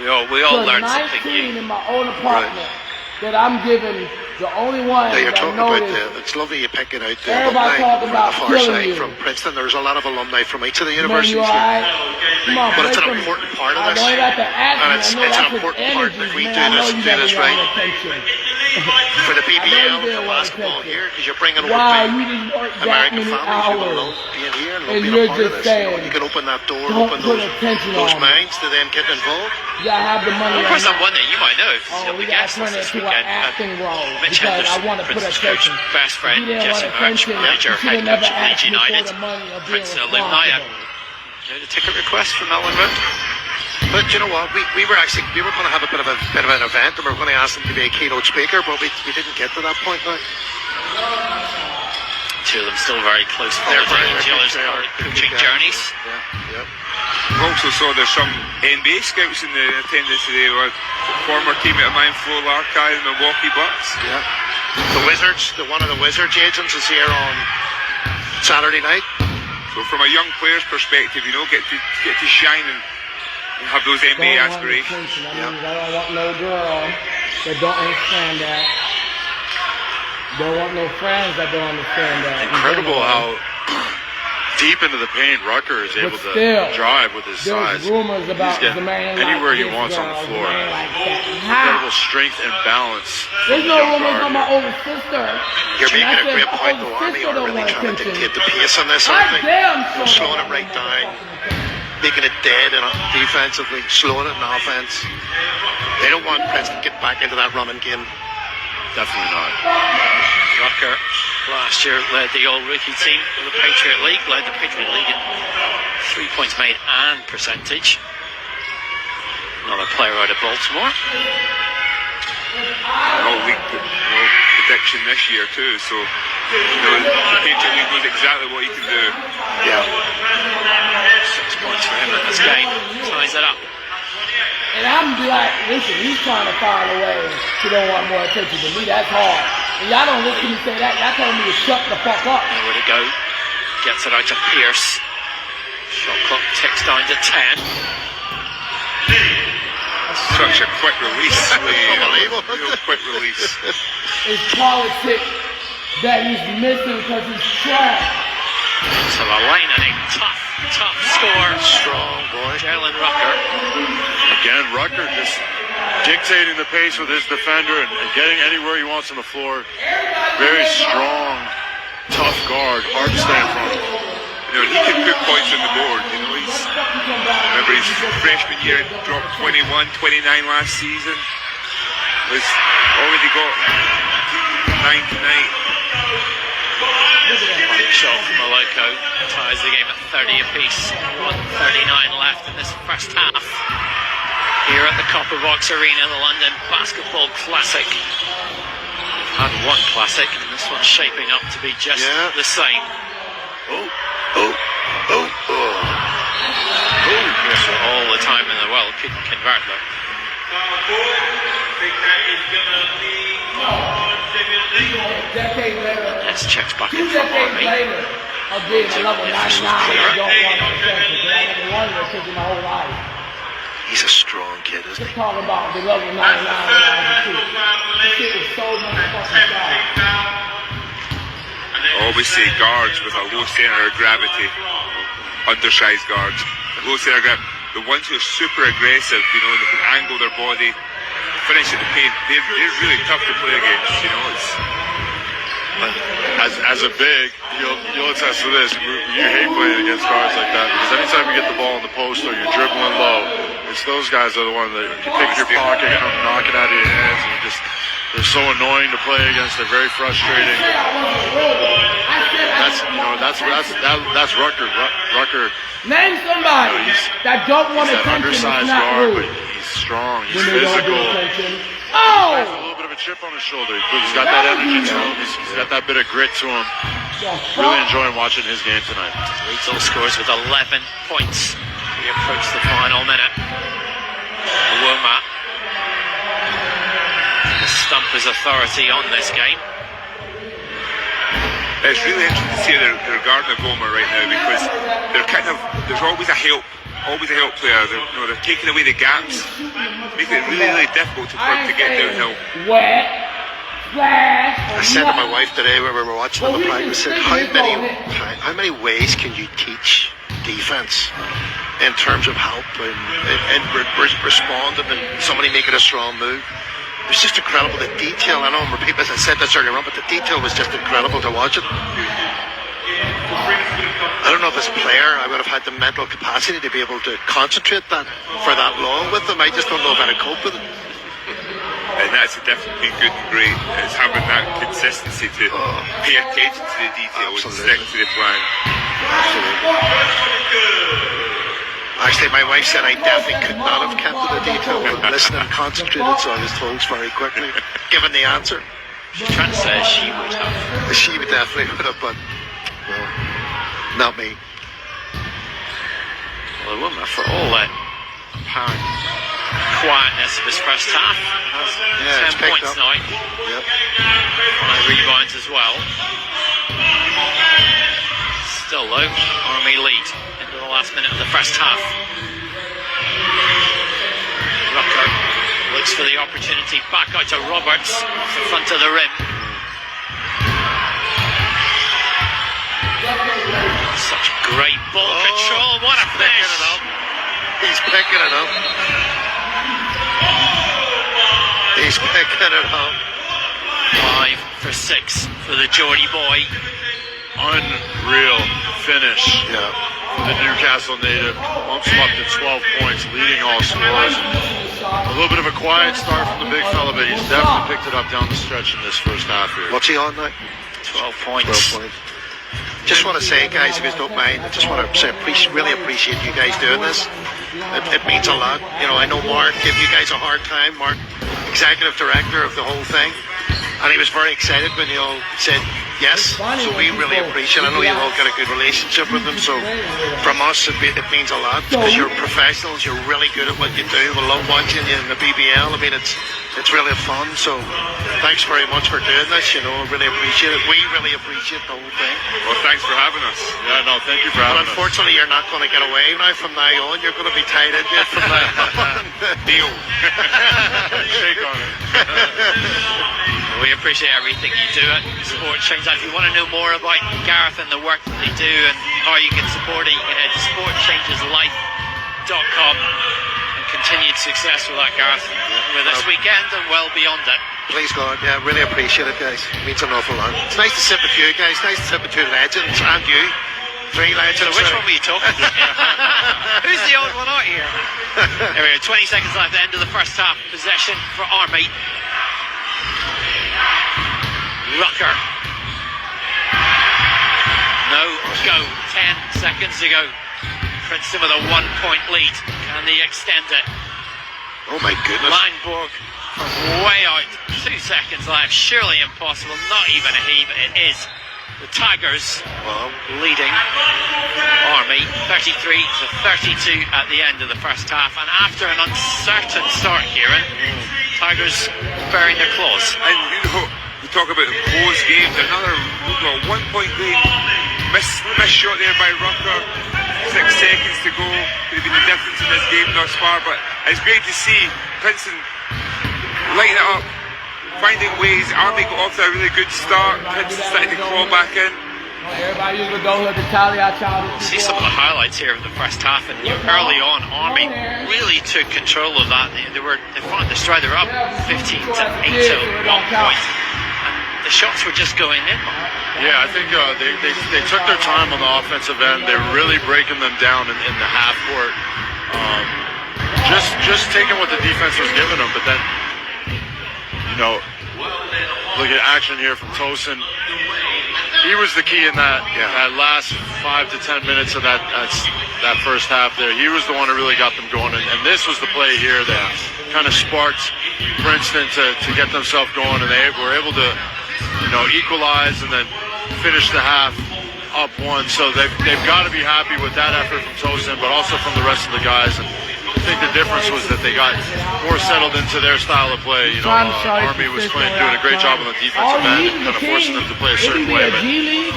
S2: We all learned something new.
S4: In my own apartment that I'm giving the only one.
S5: Yeah, you're talking about it's lovely you picking out the alumni on the far side from Princeton. There's a lot of alumni from each of the universities here. But it's an important part of this. And it's an important part that we do this right. For the BBL, for basketball here, because you're bringing over American families who will love being here and love being a part of this. You know, you can open that door, open those minds to then get involved.
S4: Yeah, I have the money.
S2: Of course, I'm one that you might know if you'll be guests this weekend. Mitch Henderson, Princeton's coach, best friend, Jesse March, manager, head coach of Leeds United, Princeton alumni. The ticket request from Melbourne Road.
S5: But you know what? We were going to have a bit of an event, and we were going to ask them to be a keynote speaker, but we didn't get to that point now.
S2: 2 of them still very close following each other's coaching journeys.
S5: Yeah.
S3: We also saw there's some NBA scouts in the attendance today. Former teammate of mine, Flo Larkai, the Milwaukee Bucks.
S5: Yeah. The Wizards, one of the Wizards agents is here on Saturday night.
S3: So from a young player's perspective, you know, get to shine and have those NBA aspirations.
S4: I don't want no girl that don't understand that. Don't want no friends that don't understand that.
S1: Incredible how deep into the paint Rucker is able to drive with his size.
S4: There's rumors about
S1: He's
S4: Zamane
S1: anywhere he
S4: like
S1: wants
S4: this
S1: on the
S4: girl,
S1: floor.
S4: Zamane like that.
S1: Incredible strength and balance.
S4: There's no rumors on my older sister.
S5: You're making a
S4: I said,
S5: great point,
S4: my
S5: though,
S4: older
S5: Army
S4: sister
S5: are
S4: don't
S5: really
S4: want
S5: trying to
S4: attention.
S5: dictate the pace on this, aren't they? Slowing it right down, making it dead defensively, slowing it in offense. They don't want Princeton to get back into that running game.
S1: Definitely not.
S2: Rucker last year led the all-rookie team in the Patriot League, led the Patriot League in 3 points made and percentage. Another player out of Baltimore.
S3: All week, prediction this year too. So the Patriot League knows exactly what he can do.
S5: Yeah.
S2: 6 points for him in this game. Ties it up.
S4: And I'm like, listen, he's trying to find a way. He don't want more attention than me. That's hard. And y'all don't listen to me say that. Y'all telling me to shut the fuck up.
S2: Nowhere to go. Gets it out to Pierce. Shot clock ticks down to 10.
S3: Such a quick release.
S5: Unbelievable.
S3: Real quick release.
S4: It's politics that he's missing because he's trash.
S2: So the lane and a tough score.
S5: Strong boy.
S2: Jalen Rucker.
S1: Again, Rucker just dictating the pace with his defender and getting anywhere he wants on the floor. Very strong, tough guard, hard to stay in front of.
S3: You know, he can put points on the board. You know, remember his freshman year dropped 21, 29 last season. Was already got 9 tonight.
S2: One shot from Maloko ties the game at 30 apiece. 1:39 left in this first half. Here at the Copper Box Arena, the London Basketball Classic. We've had one classic, and this one's shaping up to be just the same. All the time in the world, couldn't convert though.
S4: Decade later,
S2: Let's check back in
S4: 2
S2: from
S4: decades
S2: Army.
S4: later of being a level 99, I don't want attention. Because I never wanted attention my whole life.
S5: He's a strong kid, isn't
S4: Just
S5: he?
S4: talking about the level 99 when I was a kid. This shit was so motherfucking fast.
S3: Always say guards with a low center of gravity, undersized guards, low center of gravity. The ones who are super aggressive, you know, they can angle their body, finish at the paint. They're really tough to play against. You know, it's
S1: As a big, you'll attest to this. You hate playing against guards like that because anytime you get the ball in the post or you're dribbling low, it's those guys that are the ones that you pick your pocket and knock it out of your hands. And they're so annoying to play against. They're very frustrating. That's Rucker. Rucker.
S4: Name somebody that don't want
S1: He's an
S4: attention that's
S1: undersized
S4: not
S1: guard,
S4: rude.
S1: but he's strong. He's
S4: When they don't
S1: physical.
S4: get attention.
S1: He has a
S4: Oh!
S1: little bit of a chip on his shoulder. He's got that energy to him. He's got that bit of grit to him. Really enjoying watching his game tonight.
S2: Leitzel scores with 11 points. We approach the final minute. Woma to stump his authority on this game.
S3: It's really interesting to see they're guarding Goma right now because there's always a help player. They're taking away the gaps, making it really difficult for him to get downhill.
S4: Wet, splash.
S5: I said to my wife today when we were watching the practice, I said, how many ways can you teach defense in terms of help and responding and somebody making a strong move? It was just incredible, the detail. I know I'm repeating this, I said this earlier on, but the detail was just incredible to watch it. I don't know if as a player I would have had the mental capacity to be able to concentrate that for that long with them. I just don't know if I could cope with it.
S3: And that's the difference between good and great. It's having that consistency to pay attention to the detail and stick to the plan. Actually, my wife said I definitely could not have kept to the detail but listened and concentrated, so I was told very quickly, given the answer.
S2: She's trying to say she would have.
S5: She would definitely would have, but well, not me.
S2: Well, the woman, for all that apparent quietness of his first half.
S5: Yeah,
S2: 10 points
S5: up.
S2: now.
S5: Yep.
S2: 5 rebounds as well. Still low. Army lead into the last minute of the first half. Rucker looks for the opportunity. Back out to Roberts off the front of the rim. Such great ball control. What a finish.
S5: He's picking it up. He's picking it up.
S2: 5 for 6 for the Geordie boy.
S1: Unreal finish.
S5: Yeah.
S1: The Newcastle native bumps him up to 12 points, leading all scorers. A little bit of a quiet start from the big fella, but he's definitely picked it up down the stretch in this first half here.
S5: What's he on now?
S2: 12 points.
S5: 12 points. Just want to say, guys, if you don't mind, I just want to say, really appreciate you guys doing this. It means a lot. You know, I know Mark gave you guys a hard time. Mark, executive director of the whole thing, and he was very excited when you all said yes. So we really appreciate it. I know you all got a good relationship with them. So from us, it means a lot because you're professionals. You're really good at what you do. We love watching you in the BBL. I mean, it's really fun. So thanks very much for doing this. You know, I really appreciate it. We really appreciate the whole thing.
S3: Well, thanks for having us.
S1: Yeah, no, thank you for
S5: But
S1: having us.
S5: unfortunately, you're not going to get away now. From now on, you're going to be tied into it from now on.
S3: Deal.
S1: Shake on it.
S2: We appreciate everything you do at Sport Change. If you want to know more about Gareth and the work that they do and how you can support it, you can head to sportchangeslife.com and continued success with that, Gareth, with this weekend and well beyond it.
S5: Please God, yeah, really appreciate it, guys. It means an awful lot. It's nice to sit with you guys. Nice to sit with two legends and you. 3 legends.
S2: So which one were you talking to? Who's the old one out here? There we go. 20 seconds left at the end of the first half. Possession for Army. Rucker. No go. 10 seconds to go. Princeton with a 1-point lead. Can they extend it?
S5: Oh my goodness.
S2: Langborg from way out. 2 seconds left. Surely impossible. Not even a heave. It is. The Tigers leading Army 33-32 at the end of the first half. And after an uncertain start, Kieran, Tigers bearing their claws.
S3: And you know, we talk about the close games. Another 1-point game. Missed shot there by Rucker. 6 seconds to go. Could have been the difference in this game thus far. But it's great to see Princeton lighting it up, finding ways. Army got off to a really good start. Princeton started to claw back in.
S4: Everybody usually go look at Tally.
S2: See some of the highlights here of the first half, and early on, Army really took control of that. They found the stride. They were up 15-8 at 1 point, and the shots were just going in.
S1: Yeah, I think they took their time on the offensive end. They were really breaking them down in the half court. Just taking what the defense was giving them, but then, you know, look at action here from Tosin. He was the key in that last 5 to 10 minutes of that first half there. He was the one who really got them going, and this was the play here that kind of sparked Princeton to get themselves going, and they were able to, you know, equalize and then finish the half up 1. So they've got to be happy with that effort from Tosin, but also from the rest of the guys. And I think the difference was that they got more settled into their style of play. You know, Army was doing a great job on the defensive end, kind of forcing them to play a certain way, but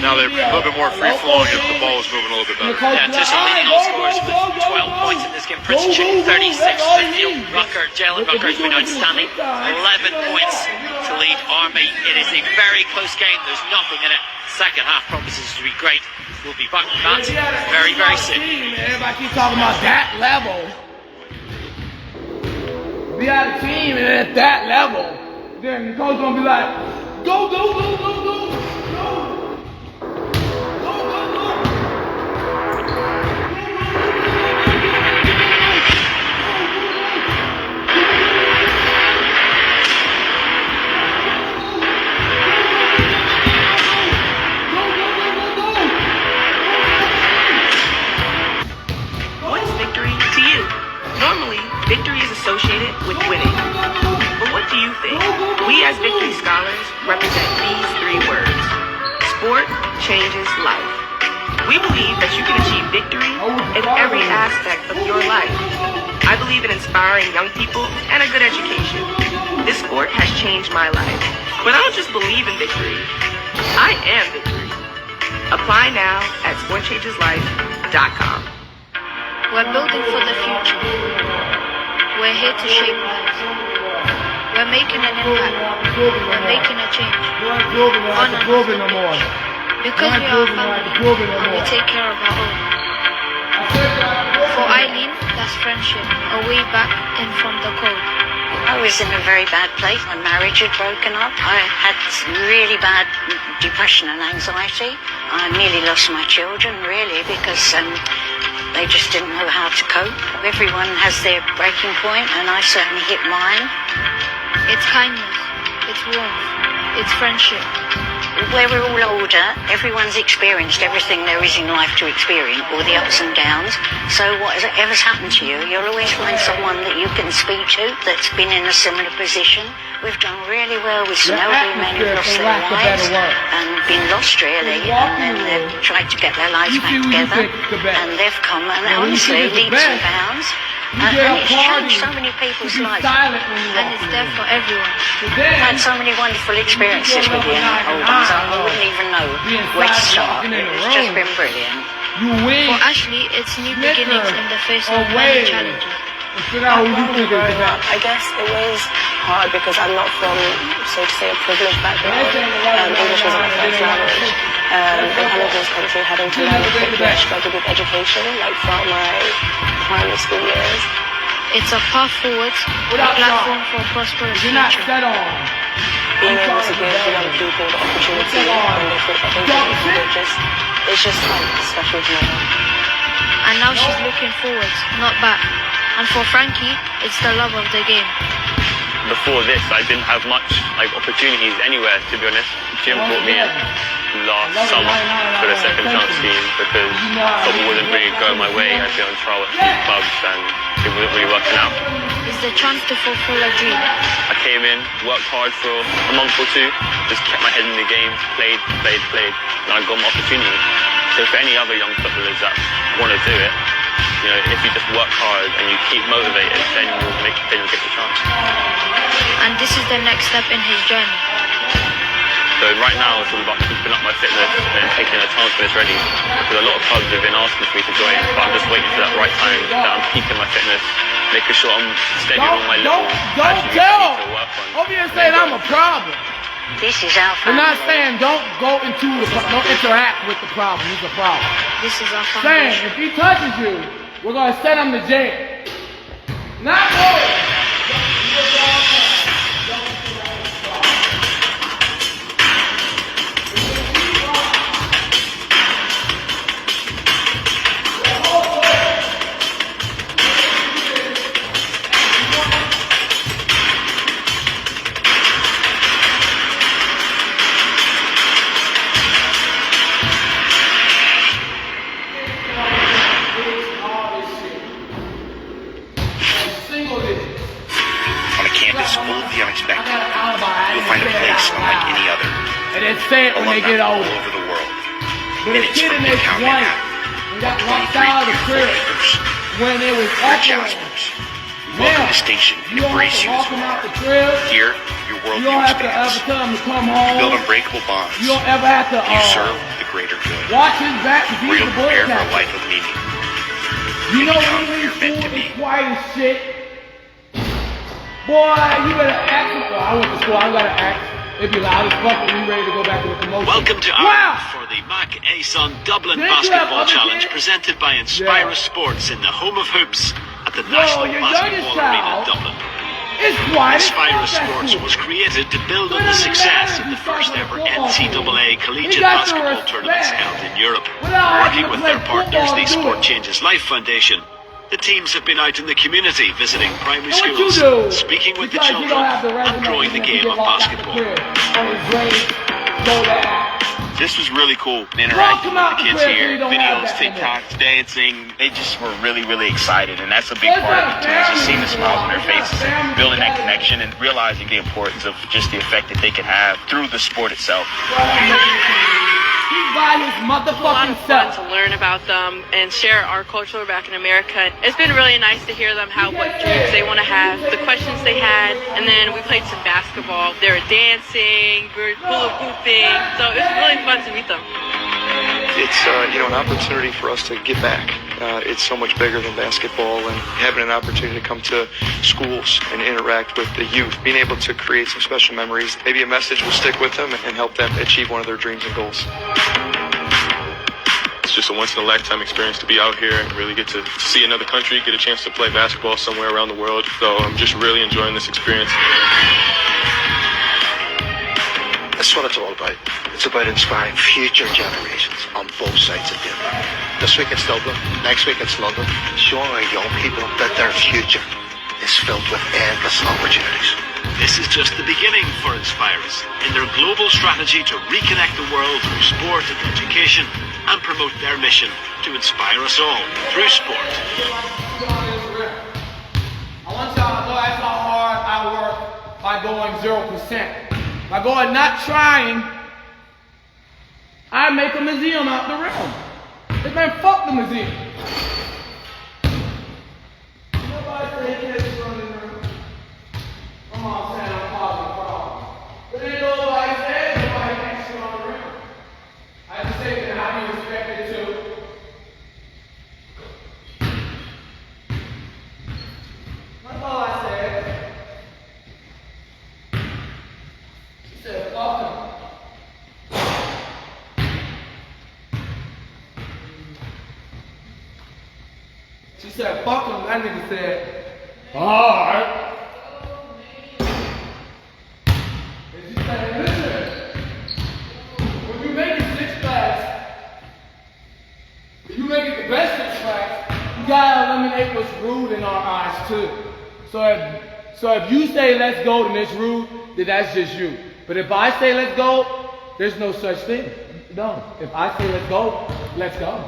S1: now they're a little bit more free-flowing if the ball was moving a little bit better.
S2: Yeah, Tucson leading all scorers with 12 points in this game. Princeton shooting 36-50. Jalen Rucker has been outstanding. 11 points to lead Army. It is a very close game. There's nothing in it. Second half promises to be great. We'll be back with that very, very soon.
S4: Everybody keep talking about that level. Be out of team and at that level, then the coach gonna be like, go, go, go, go, go, go. Go, go, go.
S6: What's victory to you? Normally, victory is associated with winning. But what do you think? We as Victory Scholars represent these 3 words. Sport changes life. We believe that you can achieve victory in every aspect of your life. I believe in inspiring young people and a good education. This sport has changed my life. But I don't just believe in victory. I am victory. Apply now at sportchangeslife.com.
S7: We're building for the future. We're here to shape lives. We're making an impact. We're making a change. On and off the pitch. Because we are a family and we take care of our own. For Eileen, that's friendship, a way back in from the cold.
S8: I was in a very bad place. My marriage had broken up. I had really bad depression and anxiety. I nearly lost my children, really, because they just didn't know how to cope. Everyone has their breaking point, and I certainly hit mine.
S7: It's kindness, it's warmth, it's friendship.
S8: Where we're all older, everyone's experienced everything there is in life to experience, all the ups and downs. So whatever's happened to you, you'll always find someone that you can speak to that's been in a similar position. We've done really well with some elderly men who've lost their lives and been lost really, and then they've tried to get their lives back together, and they've come, and honestly, leaps and bounds. And it's changed so many people's lives.
S7: And it's there for everyone.
S8: I've had so many wonderful experiences with you old ones. I wouldn't even know where to start. It's just been brilliant.
S7: For Ashley, it's new beginnings in the face of many challenges.
S9: I guess it was hard because I'm not from, so to say, a privileged background. English wasn't my first language. And coming to this country, having to learn quickly, I struggled with education, like throughout my primary school years.
S7: It's a path forward, a platform for a prosperous future.
S9: Being able to give young people the opportunity when they feel that they it's just like special to me.
S7: And now she's looking forward, not back. And for Frankie, it's the love of the game.
S10: Before this, I didn't have much opportunities anywhere, to be honest. Jim brought me in last summer for the second chance scheme because football wasn't really going my way. I'd been on trial at a few clubs and it wasn't really working out.
S7: It's the chance to fulfill a dream.
S10: I came in, worked hard for a month or two, just kept my head in the game, played, and I got my opportunity. So for any other young footballers that want to do it, you know, if you just work hard and you keep motivated, then you'll get the chance.
S7: And this is the next step in his journey.
S10: So right now it's all about keeping up my fitness and taking a chance when it's ready. Because a lot of clubs have been asking for me to join, but I'm just waiting for that right time that I'm keeping my fitness, making sure I'm steady on my level.
S4: Don't tell. Over here saying I'm a problem.
S8: This is our
S4: We're
S8: family.
S4: not saying don't go into don't interact with the problem. He's a problem.
S7: This is our family.
S4: Saying if he touches you, we're gonna send him to jail. Not going.
S5: You'll find a place unlike any other.
S4: And then say it when they get
S5: all
S4: older.
S5: over the world.
S4: But the kid in this one, we got locked out of the crib when it was
S5: Jaspers. We welcome distinction and embrace you as you are. Here, your
S4: You don't
S5: worldview
S4: have to ever
S5: expands.
S4: tell him to come
S5: You
S4: home.
S5: build unbreakable bonds.
S4: You don't ever have to
S5: You serve the greater good.
S4: watch his back and
S5: We're
S4: beat the
S5: prepare
S4: bullets
S5: for a
S4: out.
S5: life of meaning.
S4: You know
S5: become
S4: when
S5: you're meant to
S4: school
S5: be.
S4: is quiet as shit? Boy, you better act. Well, I went to school, I gotta act. It'd be loud as fuck when we ready to go back to the commotion.
S11: Welcome to
S4: Wow!
S11: Ireland for the Mac Ason Dublin
S4: Did you have
S11: Basketball
S4: other
S11: Challenge
S4: kids?
S11: presented by Inspira
S4: Yeah.
S11: Sports in the home of hoops at the National
S4: your
S11: Basketball
S4: youngest
S11: Arena
S4: child
S11: Dublin.
S4: It's quiet.
S11: Inspira Sports was created to build on the success of the first ever NCAA collegiate
S4: got some
S11: basketball tournaments
S4: respect.
S11: held in Europe.
S4: Without having
S11: Working
S4: to
S11: with
S4: play
S11: their partners,
S4: football,
S11: the
S4: do
S11: Sport
S4: it.
S11: Changes Life Foundation, the teams have been out in the community visiting primary
S4: And what you
S11: schools,
S4: do?
S11: speaking with the
S4: Because you
S11: children,
S4: don't have the
S11: and
S4: resume
S11: growing the
S4: when you
S11: game
S4: get
S11: of
S4: locked out the
S11: basketball.
S4: crib. On his grades, go to act.
S12: This was really cool.
S4: Come
S12: Interacting
S4: out
S12: with
S4: the
S12: the kids
S4: crib,
S12: here,
S4: you don't have
S12: videos,
S4: that in there.
S12: TikToks, dancing. They just were really, really excited, and that's a big part of it too. Is just seeing the smiles on their faces and building that connection and realizing the importance of just the effect that they can have through the sport itself.
S4: He by his motherfucking self.
S9: To learn about them and share our culture back in America. It's been really nice to hear them what dreams they want to have, the questions they had, and then we played some basketball. They were dancing, we were hula hooping, so it was really fun to meet them.
S13: It's an opportunity for us to give back. It's so much bigger than basketball, and having an opportunity to come to schools and interact with the youth, being able to create some special memories, maybe a message will stick with them and help them achieve one of their dreams and goals.
S14: It's just a once-in-a-lifetime experience to be out here and really get to see another country, get a chance to play basketball somewhere around the world. So I'm just really enjoying this experience.
S5: That's what it's all about. It's about inspiring future generations on both sides of the Atlantic. This week it's Dublin, next week it's London, showing our young people that their future is filled with endless opportunities.
S11: This is just the beginning for Inspirus in their global strategy to reconnect the world through sport and education and promote their mission to inspire us all through sport.
S4: I want y'all to know that's how hard I work by going 0%. By going not trying, I make a museum out the rim. This man, fuck the museum. Nobody say he can't run in the room. Come on, saying I'm causing a problem. But then nobody said nobody can't shoot on the rim. I just say that I be respected too. That's all I said. She said, fuck him. She said, fuck him. That nigga said, alright. And she said, listen, when you make it Six Flags, if you make it the best Six Flags, you gotta eliminate what's rude in our eyes too. So if you say let's go, then it's rude, then that's just you. But if I say let's go, there's no such thing. No. If I say let's go, let's go.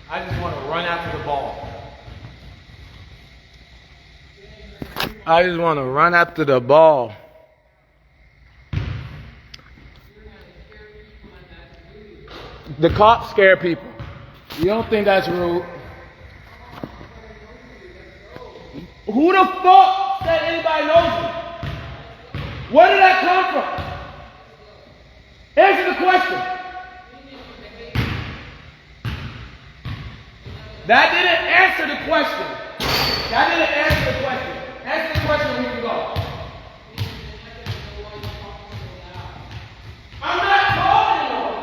S4: I just want to run after the ball. I just want to run after the ball. The cops scare people. You don't think that's rude? Who the fuck said anybody knows me? Where did that come from? Answer the question. That didn't answer the question. That didn't answer the question. Answer the question when we can go. I'm not talking anymore.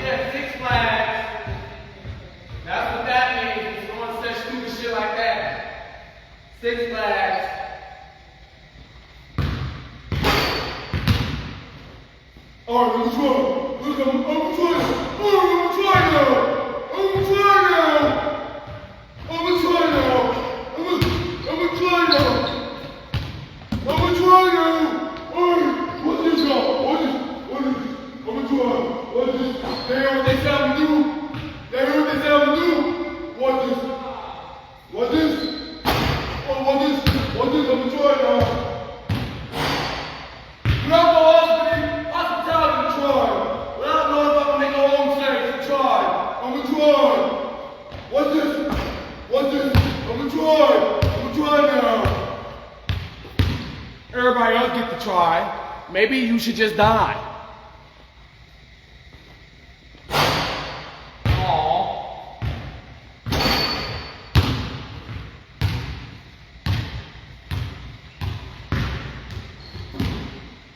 S4: Yeah, Six Flags. That's what that means. If someone says stupid shit like that. Six Flags. Alright, let's try. I'm gonna try now. I'm gonna try now. I'm gonna try now. I'm gonna try now. Alright, what's this, y'all? What is? I'm gonna try. What's this? They heard what they said I'm gonna do? What's this? What's this? I'm gonna try now. Grab the hospital. Hospitality, try. Without knowing if I'm gonna make a home stay, try. I'm gonna try. What's this? I'm gonna try now. Everybody else get to try. Maybe you should just die.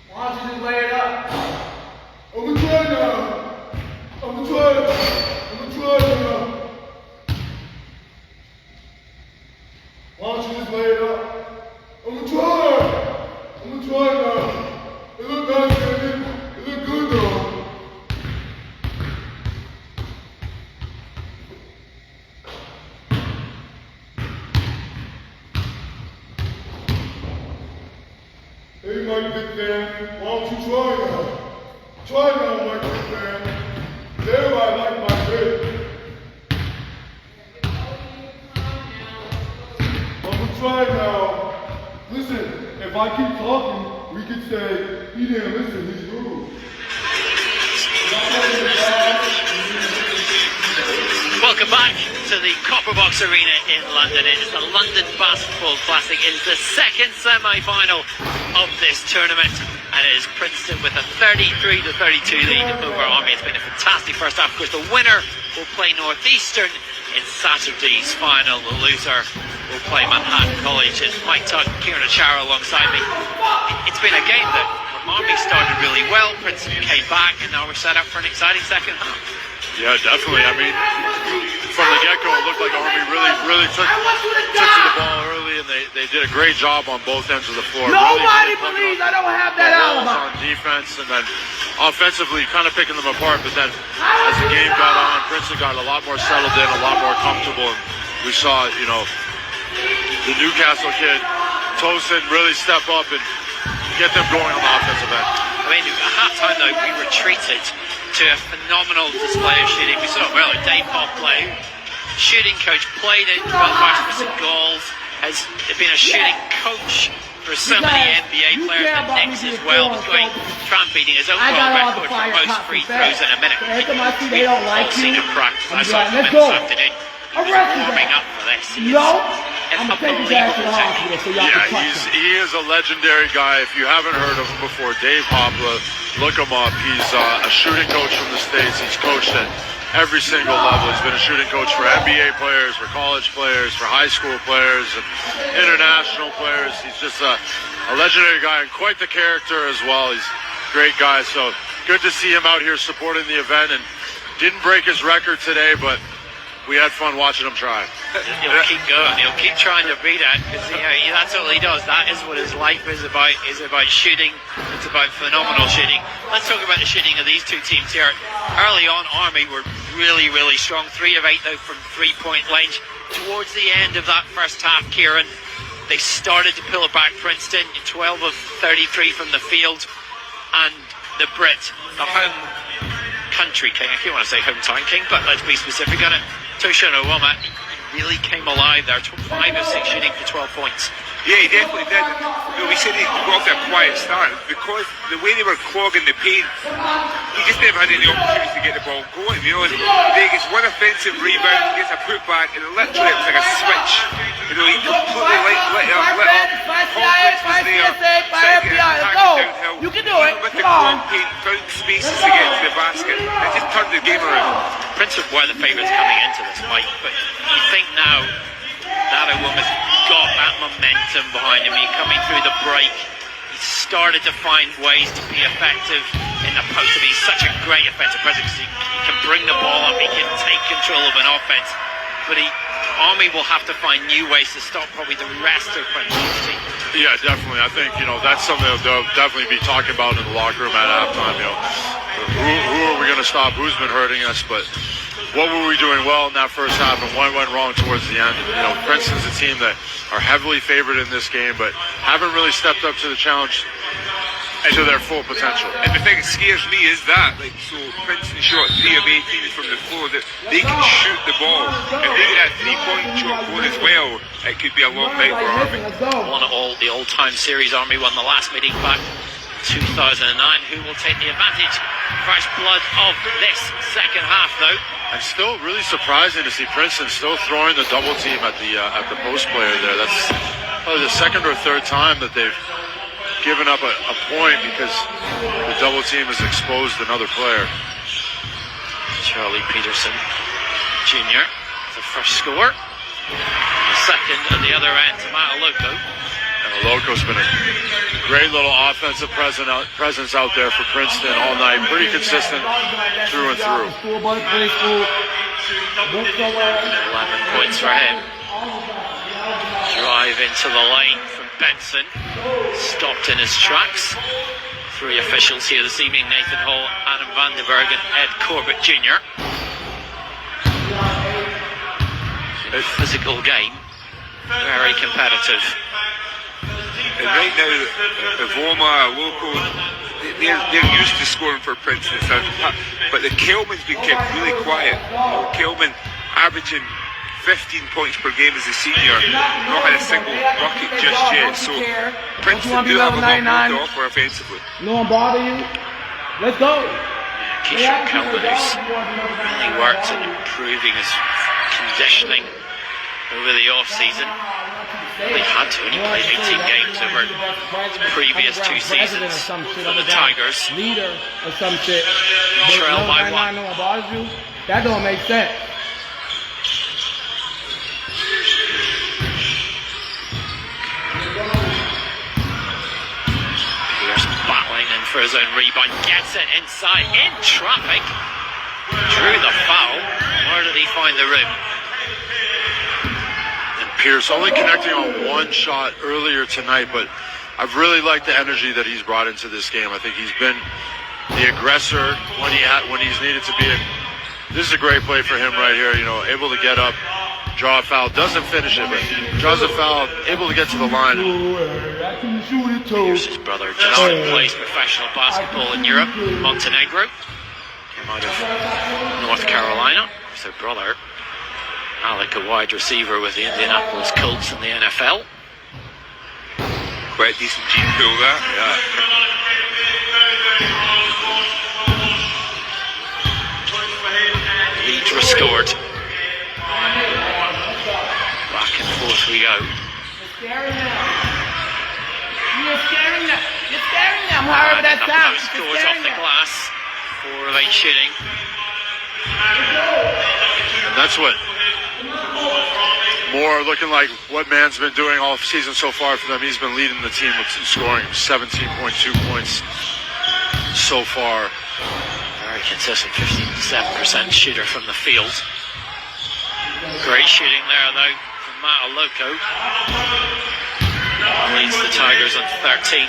S4: Why don't you just lay it up? I'm gonna try now. I'm gonna try now. Why don't you just lay it up? I'm gonna try now. It look nice, baby. It look good though. Hey, my big man, why don't you try now? Try now, my big man. right now. Listen, if I keep talking, we could say, he didn't listen, he's rude.
S2: Welcome back to the Copper Box Arena in London. It is the London Basketball Classic. It is the second semi-final of this tournament, and it is Princeton with a 33-32 lead over Army. It's been a fantastic first half. Of course, the winner will play Northeastern in Saturday's final. The loser will play Manhattan College. And Mike Tuck, Kieran Achara alongside me. It's been a game that Army started really well. Princeton came back, and now we're set up for an exciting second half.
S1: Yeah, definitely. I mean, from the get-go, it looked like Army really took to the ball early, and they did a great job on both ends of the floor.
S4: Nobody believes I don't have that alibi.
S1: On defense, and then offensively kind of picking them apart. But then as the game got on, Princeton got a lot more settled in, a lot more comfortable. And we saw, you know, the Newcastle kid, Tosin, really step up and get them going on the offensive end.
S2: I mean, at halftime, though, we retreated to a phenomenal display of shooting. We saw it well. Dave Hopley, shooting coach, played in Belfast for St. Gauls, has been a shooting coach for so many NBA players, and Knicks as well, was going beating his own world record for most free throws in a minute. We've all seen him practice. I saw him this afternoon. He was warming up for this. It's unbelievable technique.
S1: Yeah, he is a legendary guy. If you haven't heard of him before, Dave Hopla, look him up. He's a shooting coach from the States. He's coached at every single level. He's been a shooting coach for NBA players, for college players, for high school players, and international players. He's just a legendary guy and quite the character as well. He's a great guy. So good to see him out here supporting the event, and didn't break his record today, but we had fun watching him try.
S2: He'll keep going. He'll keep trying to beat it, because that's all he does. That is what his life is about shooting. It's about phenomenal shooting. Let's talk about the shooting of these two teams here. Early on, Army were really strong. 3 of 8 though from three-point range. Towards the end of that first half, Kieran, they started to pull it back. Princeton 12 of 33 from the field, and the Brit, the home country king, I can't want to say hometown king, but let's be specific on it. Toshin Owoma really came alive there. 5 of 6 shooting for 12 points.
S3: Yeah, he definitely did. We said he got off to a quiet start because the way they were clogging the paint, he just never had any opportunities to get the ball going. You know, he gets one offensive rebound, he gets a putback, and literally it was like a switch. You know, he completely lit up. Confidence was there.
S4: You can do it.
S3: With the clogged paint, found spaces to get to the basket. It just turned the game around.
S2: Princeton were the favourites coming into this, Mike, but you think now that Owoma's got that momentum behind him. He's coming through the break. He's started to find ways to be effective in the post. I mean, he's such a great offensive presence because he can bring the ball up, he can take control of an offense. But Army will have to find new ways to stop probably the rest of Princeton's team.
S1: Yeah, definitely. I think, that's something they'll definitely be talking about in the locker room at halftime. Who are we going to stop? Who's been hurting us? But what were we doing well in that first half, and what went wrong towards the end? Princeton's a team that are heavily favored in this game, but haven't really stepped up to the challenge to their full potential.
S3: And the thing that scares me is that, so Princeton shot 3 of 18 from the floor, that they can shoot the ball. If they get that 3-point shot going as well, it could be a long night for Army.
S2: Won the all-time series. Army won the last meeting back 2009. Who will take the advantage? Fresh blood of this second half, though.
S1: And still really surprising to see Princeton still throwing the double team at the post player there. That's probably the second or third time that they've given up a point because the double team has exposed another player.
S2: Charlie Peterson Jr. the first score. The second at the other end, Matt Loco.
S1: And Loco's been a great little offensive presence out there for Princeton all night. Pretty consistent through and through.
S2: 11 points for him. Drive into the lane from Benson. Stopped in his tracks. 3 officials here this evening: Nathan Hall, Adam Vandenberg, and Ed Corbett Jr. A physical game. Very competitive.
S3: And right now, Owoma, Loco, they're used to scoring for Princeton, but the Kelman's been kept really quiet. Kelman averaging 15 points per game as a senior, not had a single bucket just yet. So Princeton do have a lot more to offer offensively.
S4: No one bother you? Let's go.
S2: Keyshawn Kelvin, who's really worked at improving his conditioning over the off-season. They had to only play 18 games over the previous 2 seasons for the Tigers.
S4: Leader or some shit.
S2: Trail by 1.
S4: No one bothers you? That don't make sense.
S2: Pierce battling in for his own rebound, gets it inside, in traffic, drew the foul. Where did he find the rim?
S1: Pierce only connecting on one shot earlier tonight, but I've really liked the energy that he's brought into this game. I think he's been the aggressor when he's needed to be. This is a great play for him right here. You know, able to get up, draw a foul, doesn't finish it, but draws a foul, able to get to the line.
S2: Pierce's brother Justin plays professional basketball in Europe, Montenegro. Came out of North Carolina. His brother Alec, a wide receiver with the Indianapolis Colts in the NFL.
S3: Quite a decent gene pool that, yeah.
S2: Leeds restored. Back and forth we go.
S4: You're scaring them. However that sounds.
S2: Scores off the glass. 4 of 8 shooting.
S1: And that's what Moore looking like what Man's been doing all season so far for them. He's been leading the team with scoring 17.2 points so far.
S2: Very consistent, 57% shooter from the field. Great shooting there though from Matt Aloko. Leads the Tigers on 13.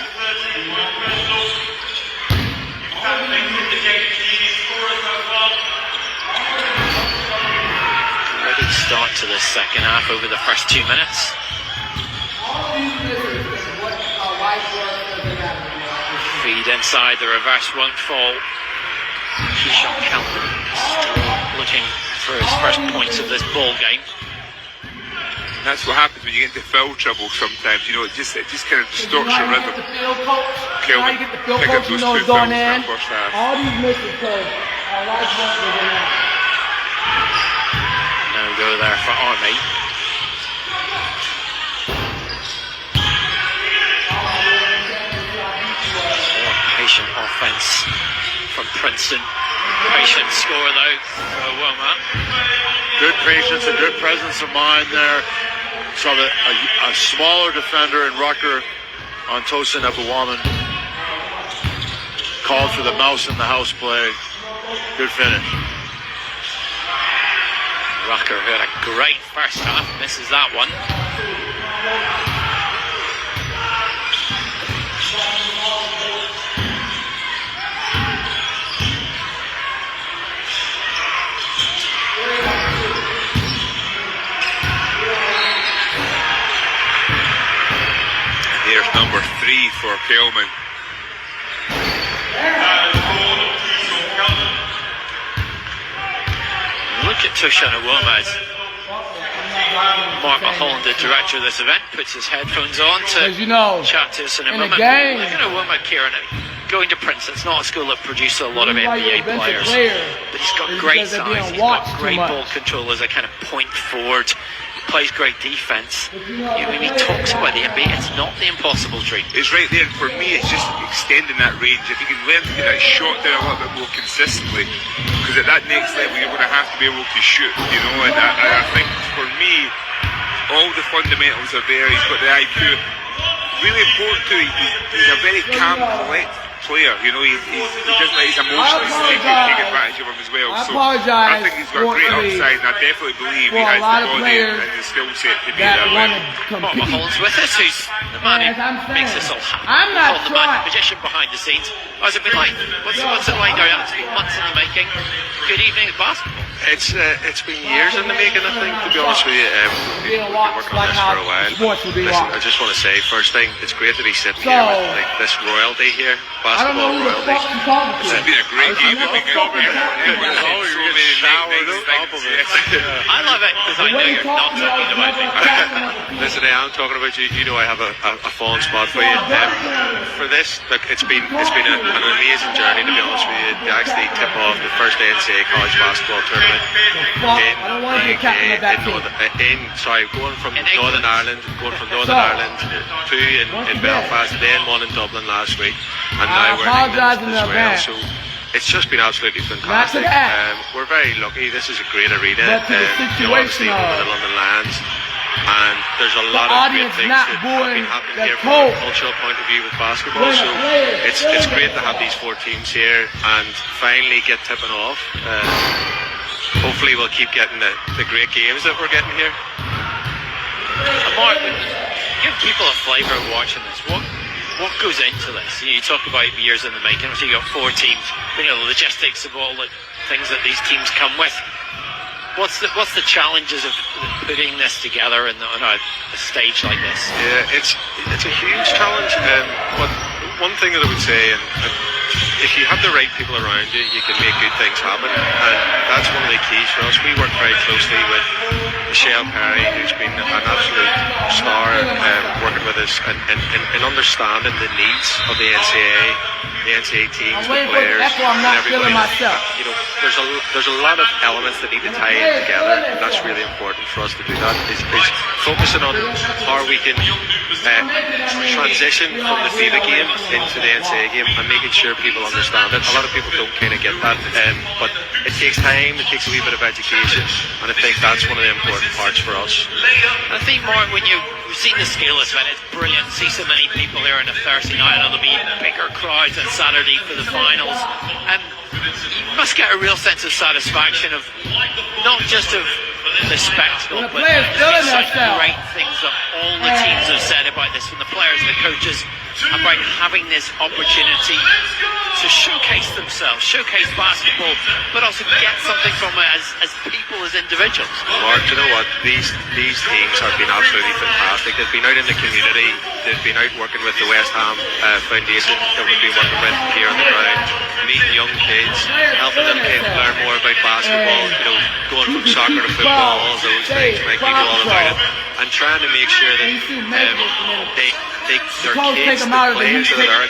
S2: Ready start to the second half over the first 2 minutes. Feed inside, the reverse won't fall. Keyshawn Kelvin still looking for his first points of this ball game.
S3: And that's what happens when you get into foul trouble sometimes. You know, it just kind of distorts your rhythm. Kelvin pick up those 2 fouls in that first half.
S4: All these misses, coach.
S2: No go there for Army. More patient offense from Princeton. Patient score though for Woma.
S1: Good patience and good presence of mind there. Saw a smaller defender in Rucker on Tosin Ebuwaman. Called for the mouse in the house play. Good finish.
S2: Rucker had a great first half, misses that one.
S3: Here's number 3 for Kelman.
S2: Look at Tushan Awoma. Mark Mulholland, the director of this event, puts his headphones on to chat to us in a moment. Look at Awoma, Kieran, going to Princeton. It's not a school that produces a lot of NBA players, but he's got great size, he's got great ball control as a kind of point forward. Plays great defense. When he talks about the NBA, it's not the impossible dream.
S3: It's right there. For me, it's just extending that range. If you can learn to get that shot down a little bit more consistently, because at that next level, you're going to have to be able to shoot, you know. And I think for me, all the fundamentals are there. He's got the IQ. Really important too. He's a very calm, collected player. You know, he doesn't let his emotions take advantage of him as well. So I think he's got a great upside, and I definitely believe he has the body and the skill set to be that way.
S2: Mark Mulholland's with us, who's the man who makes this all happen. I'm not the magician behind the scenes. How's it been like? What's it like, Diane? It's been months in the making. Good evening of basketball.
S15: It's been years in the making, I think, to be honest with you. We've been working on this for a while. Listen, I just want to say, first thing, it's great to be sitting here with like this royalty here, basketball royalty.
S3: This has been a great game. So many
S2: hour, no problem. I love it because I know you're not talking about me.
S15: Listen, I'm talking about you. You know I have a fond spot for you. For this, look, it's been an amazing journey, to be honest with you. To actually tip off the first NCAA college basketball tournament going from Northern Ireland to in Belfast, then one in Dublin last week, and now we're in England as well. So it's just been absolutely fantastic. We're very lucky. This is a great arena. Obviously over the London Lands. And there's a lot of great things that have been happening here from a cultural point of view with basketball. So it's great to have these 4 teams here and finally get tipping off. Hopefully we'll keep getting the great games that we're getting here.
S2: Mark, give people a flavour of watching this. What goes into this? You talk about years in the making. So you got 4 teams. The logistics of all the things that these teams come with. What's the challenges of putting this together on a stage like this?
S15: Yeah, it's a huge challenge. But one thing that I would say, if you have the right people around you, you can make good things happen, and that's one of the keys for us. We work very closely with Michelle Perry, who's been an absolute star, working with us and understanding the needs of the NCAA teams, the players, and everybody. There's a lot of elements that need to tie in together, and that's really important for us to do that. Is focusing on how we can transition from the FIBA game into the NCAA game and making sure people understand it. A lot of people don't kind of get that, but it takes time, it takes a wee bit of education, and I think that's one of the important parts for us.
S2: I think, Mark, when you've seen the scale of this event, it's brilliant to see so many people there on a Thursday night, and there'll be bigger crowds on Saturday for the finals. You must get a real sense of satisfaction of not just of the spectacle, but such great things that all the teams have said about this, from the players and the coaches, about having this opportunity to showcase themselves, showcase basketball, but also get something from it as people, as individuals.
S15: Mark, you know what? These teams have been absolutely fantastic. They've been out in the community. They've been out working with the West Ham Foundation that we've been working with here on the ground, meeting young kids, helping them learn more about basketball, going from soccer to football, all those things, making people all about it, and trying to make sure that their kids, the players that are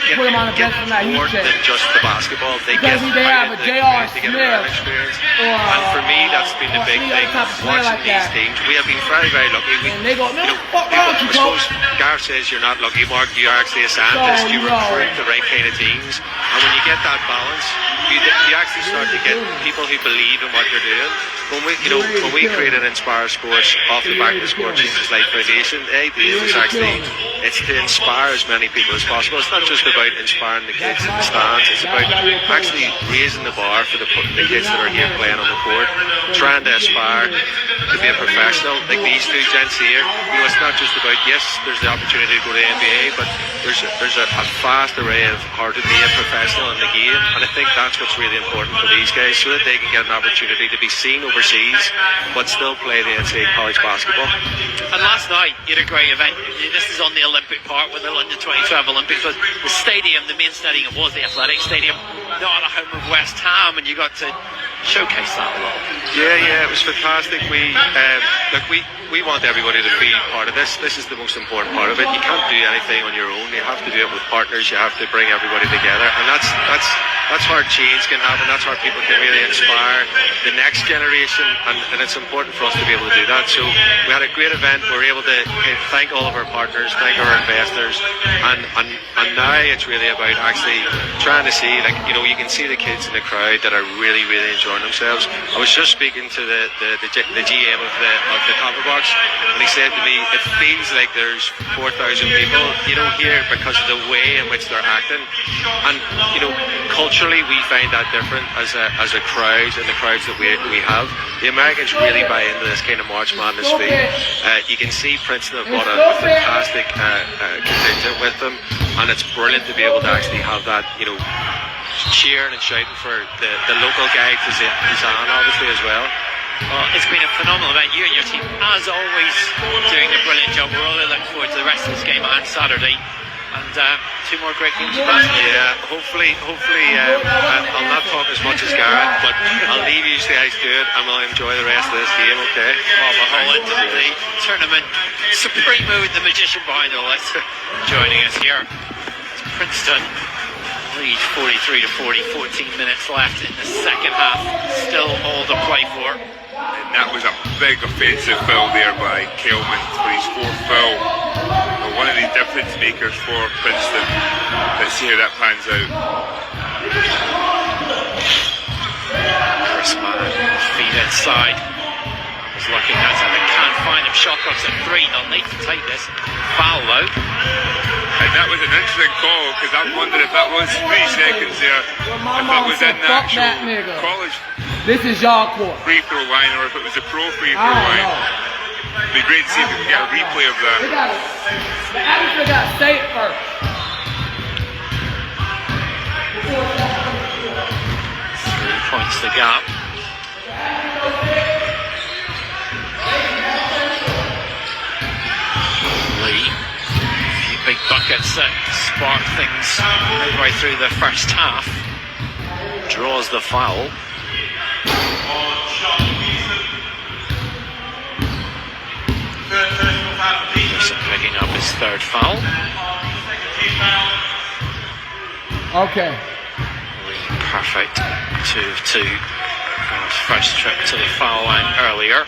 S15: get more than just the basketball. They get out of the experience, they get a learning experience. And for me, that's been the big thing, watching these teams. We have been very, very lucky. I suppose Gareth says you're not lucky, Mark. You are actually a scientist. You recruit the right kind of teams. And when you get that balance, you actually start to get people who believe in what you're doing. When we created Inspire Sports off the back of the Sport Changes Life Foundation, the idea was actually it's to inspire as many people as possible. It's not just about inspiring the kids in the stands. It's about actually raising the bar for the kids that are here playing on the court, trying to aspire to be a professional. Like these 2 gents here, it's not just about, yes, there's the opportunity to go to the NBA, but there's a vast array of how to be a professional in the game, and I think that's what's really important for these guys, so that they can get an opportunity to be seen overseas, but still play the NCAA college basketball.
S2: And last night, you had a great event. This is on the Olympic Park when the London 2012 Olympics was. The stadium, the main stadium was the Athletic Stadium, not a home of West Ham, and you got to showcase that a lot.
S15: Yeah, it was fantastic. We want everybody to be part of this. This is the most important part of it. You can't do anything on your own. You have to do it with partners. You have to bring everybody together, and that's how change can happen. That's how people can really inspire the next generation, and it's important for us to be able to do that. So we had a great event. We were able to thank all of our partners, thank our investors, and now it's really about actually trying to see, you can see the kids in the crowd that are really, really enjoying themselves. I was just speaking to the GM of the Copper Box, and he said to me, it feels like there's 4,000 people, here because of the way in which they're acting, and culturally we find that different as a crowd, and the crowds that we have. The Americans really buy into this kind of March Madness feel. You can see Princeton have brought a fantastic contingent with them, and it's brilliant to be able to actually have that, cheering and shouting for the local guy, Zamane, obviously, as well.
S2: Well, it's been a phenomenal event. You and your team, as always, doing a brilliant job. We're really looking forward to the rest of this game on Saturday. and 2 more great games.
S15: Yeah, hopefully I'll not talk as much as Gareth, but I'll leave you to stay good and we'll enjoy the rest of this game, okay?
S2: Marva Holland, the tournament supremo, the magician behind all this, joining us here. It's Princeton lead 43 to 40, 14 minutes left in the second half, still all to play for.
S3: And that was a big offensive foul there by Kelman for his 4th foul. One of the difference makers for Princeton. Let's see how that pans out.
S2: Chris Mann, feet inside. Was looking at it, they can't find him. Shot clock's at 3, they'll need to take this. Foul though.
S3: And that was an interesting call, because I'm wondering if that was 3 seconds there, if that was in the actual college
S4: This is y'all court.
S3: free throw line, or if it was a pro free throw line. It'd be great to see if we can get a replay of that.
S4: The athlete got to say it first.
S2: 3 points the gap. Lee, a few big buckets that spark things midway through the first half. Draws the foul. Peterson picking up his 3rd foul.
S4: Okay.
S2: Lee perfect. 2 of 2 from his first trip to the foul line earlier.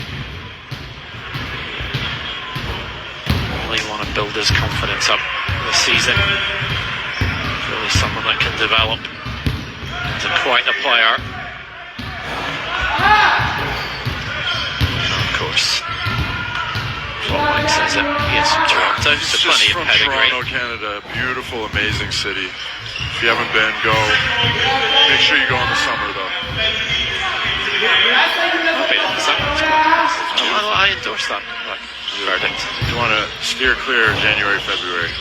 S2: Lee want to build his confidence up this season. Really someone that can develop into quite a player. And of course, Mike says it, he is from Toronto, so
S1: It's
S2: plenty
S1: just
S2: of
S1: from
S2: pedigree.
S1: Toronto, Canada. Beautiful, amazing city. If you haven't been, go. Make sure you go in the summer, though.
S2: I've been in the summer. I endorse that verdict.
S1: You want to steer clear January, February.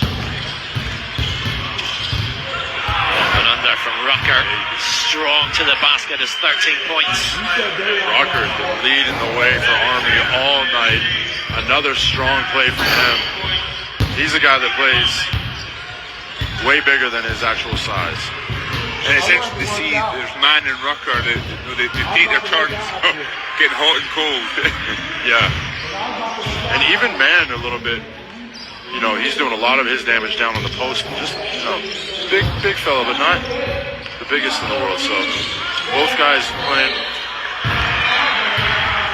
S2: But under from Rucker, strong to the basket, is 13 points.
S1: Rucker's been leading the way for Army all night. Another strong play from him. He's a guy that plays way bigger than his actual size.
S3: And it's interesting to see there's Mann and Rucker, they take their turns, getting hot and cold.
S1: Yeah. And even Mann a little bit, you know, he's doing a lot of his damage down on the post. Just, you know, big fella, but not the biggest in the world. So both guys playing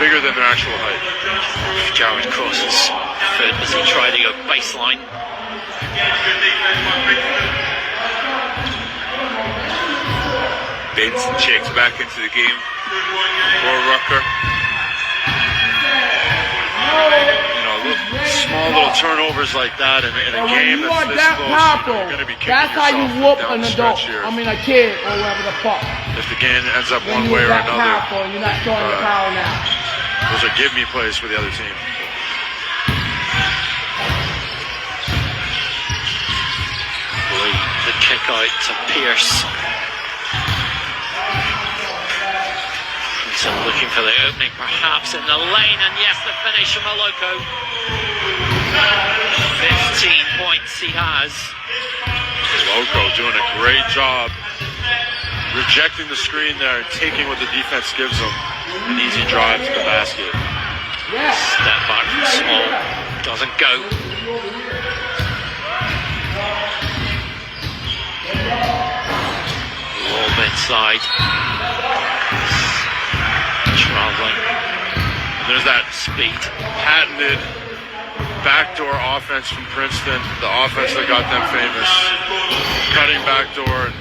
S1: bigger than their actual height.
S2: Jared crosses foot as he tried to go baseline.
S3: Benson checks back into the game for Rucker.
S1: You know, small little turnovers like that in a game that's this close, you're going to be kicking
S4: That's how you
S1: yourself
S4: whoop
S1: down
S4: an
S1: the
S4: adult.
S1: stretch here.
S4: I mean a kid or whatever the fuck.
S1: If the game ends up one
S4: When
S1: way
S4: you're
S1: or
S4: that
S1: another,
S4: powerful and you're not showing your power now.
S1: those are give me plays for the other team.
S2: Lee, the kick out to Pierce. So looking for the opening perhaps in the lane, and yes, the finish from Aloko. 15 points he has.
S1: Loco doing a great job rejecting the screen there and taking what the defense gives him. An easy drive to the basket.
S2: Step back from Small, doesn't go. Lob inside. Traveling.
S1: And there's that speed, patented backdoor offense from Princeton, the offense that got them famous. Cutting backdoor,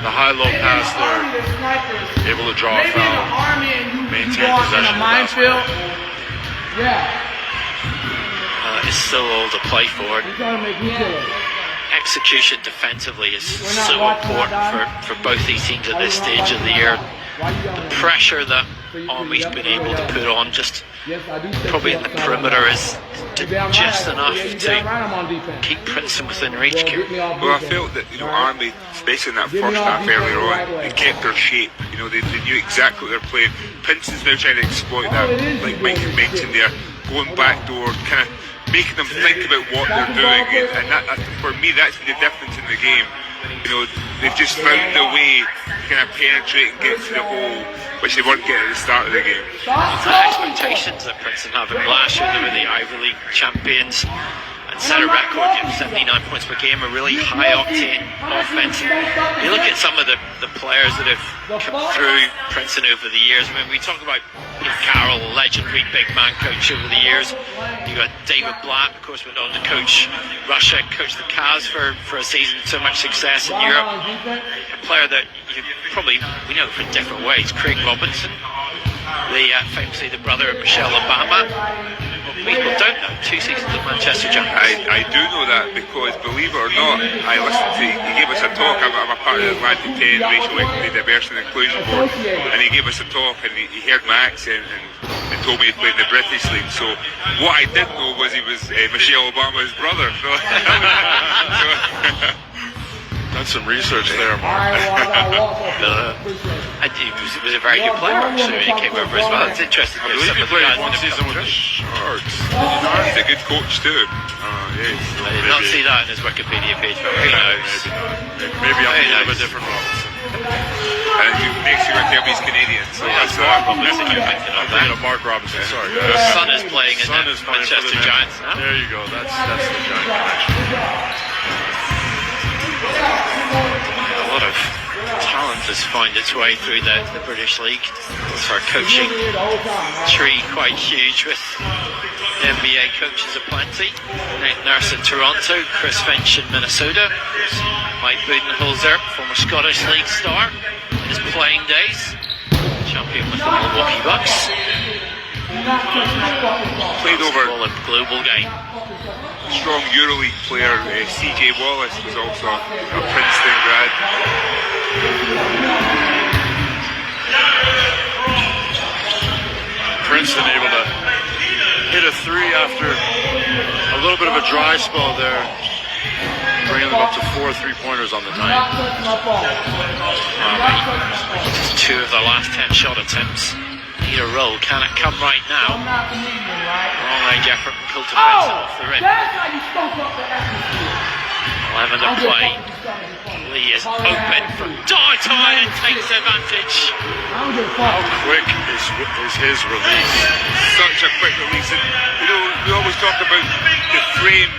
S1: the high-low pass there, able to draw a foul, maintain possession of the basketball.
S2: It's still all to play for. Execution defensively is so important for both these teams at this stage of the year. The pressure that Army's been able to put on just probably in the perimeter is just enough to keep Princeton within reach.
S3: Well, I felt that, you know, Army, especially in that first half earlier on, they kept their shape. You know, they knew exactly what they're playing. Princeton's now trying to exploit that, like Mike mentioned there, going backdoor, kind of making them think about what they're doing, and that, for me, that's the difference in the game. You know, they've just found a way to kind of penetrate and get to the hole, which they weren't getting at the start of the game.
S2: The expectations that Princeton have. Last year they were the Ivy League champions and set a record, 79 points per game, a really high octane offense. You look at some of the players that have come through Princeton over the years. I mean, we talk about Pete Carroll, a legendary big man coach over the years. You got David Blatt, of course, went on to coach Russia, coached the Cavs for a season, so much success in Europe. A player that we know for different ways. Craig Robinson, famously the brother of Michelle Obama. People don't know 2 seasons at Manchester Giants.
S3: I do know that because, believe it or not, I listened to, he gave us a talk. I'm a part of the Atlantic 10 Racial Equity, Diversity and Inclusion Board, and he gave us a talk, and he heard my accent and told me he played in the British League. So what I didn't know was he was Michelle Obama's brother. So,
S1: That's some research there, Mark.
S2: He was a very good player, actually, when he came over as well. It's interesting.
S3: I believe he played one season with the Sharks. He's a good coach too.
S2: I did not see that in his Wikipedia page, but who knows?
S1: Maybe I'm thinking of a different Robinson.
S3: And next you're going to tell me he's Canadian. So that's
S2: Mark Robinson you're thinking of.
S1: Mark Robinson, sorry.
S2: His son is playing in the Manchester Giants now.
S1: There you go. That's the Giant connection.
S2: A lot of talent has found its way through the British League. Also, our coaching tree quite huge with NBA coaches aplenty. Nate Nurse in Toronto, Chris Finch in Minnesota, Mike Budenholzer, former Scottish League star, in his playing days, champion with the Milwaukee Bucks.
S3: Played over
S2: a global game.
S3: Strong EuroLeague player, CJ Wallace was also a Princeton grad.
S1: Princeton able to hit a three after a little bit of a dry spell there, bringing them up to 4 3-pointers on the night.
S2: Just 2 of the last 10 shot attempts. Need a roll. Can it come right now? Long range effort from Colton Benson off the rim. 11 to play. Lee is open from Dartine and takes advantage.
S1: How quick is his release?
S3: Such a quick release. And, you know, we always talk about the frame.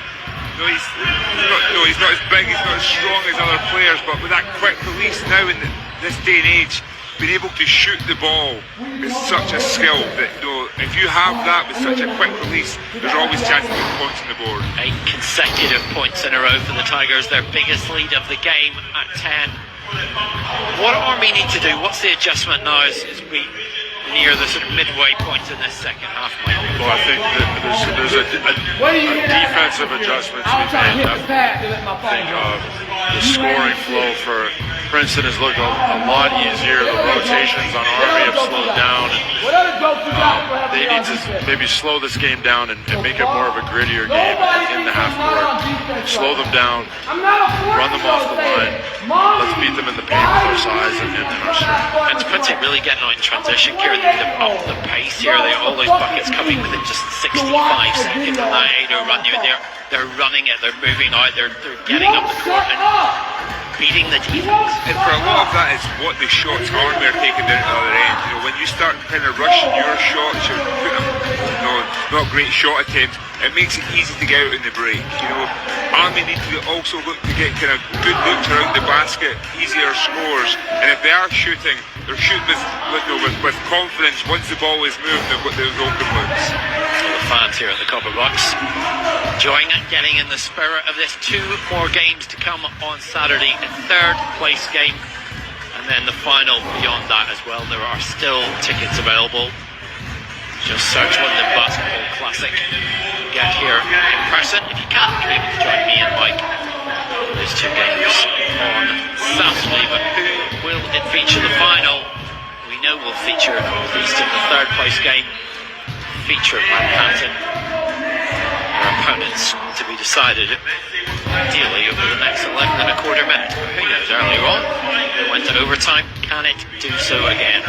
S3: He's not as big, he's not as strong as other players, but with that quick release now in this day and age, being able to shoot the ball is such a skill that, you know, if you have that with such a quick release, there's always chance to get points on the board.
S2: 8 consecutive points in a row for the Tigers, their biggest lead of the game at 10. What do Army need to do? What's the adjustment now as we near the sort of midway point in this second half, Mike?
S1: Well, I think that there's a defensive adjustment to be made. I think the scoring flow for Princeton has looked a lot easier. The rotations on Army have slowed down. And, they need to maybe slow this game down and make it more of a grittier game in the half court. Slow them down, run them off the line. Let's beat them in the paint with our size and our strength.
S2: And Princeton really getting out in transition, Kieran, up the pace here. All those buckets coming within just 65 seconds of that 8-0 run. They're running it, they're moving out, they're getting up the court and beating the defense.
S3: And for a lot of that is what the shots Army are taking down at the other end. You know, when you start kind of rushing your shots, you're putting not great shot attempts, it makes it easy to get out in the break. You know, Army need to also look to get kind of good looks around the basket, easier scores, and if they are shooting, they're shooting with confidence. Once the ball is moved, they've got those open looks.
S2: The fans here at the Copper Box enjoying it, getting in the spirit of this. 2 more games to come on Saturday, a 3rd place game, and then the final beyond that as well. There are still tickets available. Just search London Basketball Classic. Get here in person if you can. Be able to join me and Mike. Those 2 games on Saturday, but who will it feature the final? We know will feature at least in the 3rd place game. Feature Manhattan. Their opponents to be decided ideally over the next 11 and a quarter minutes. Who knows, earlier on it went to overtime. Can it do so again?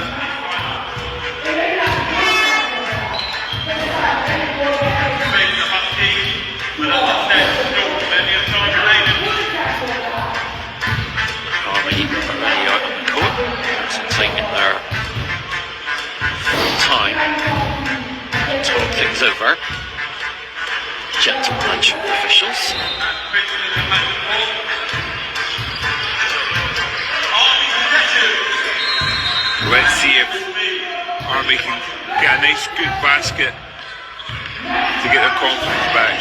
S2: Hands over. Gentle nudge from the officials.
S3: Let's see if Army can get a nice good basket to get their confidence back.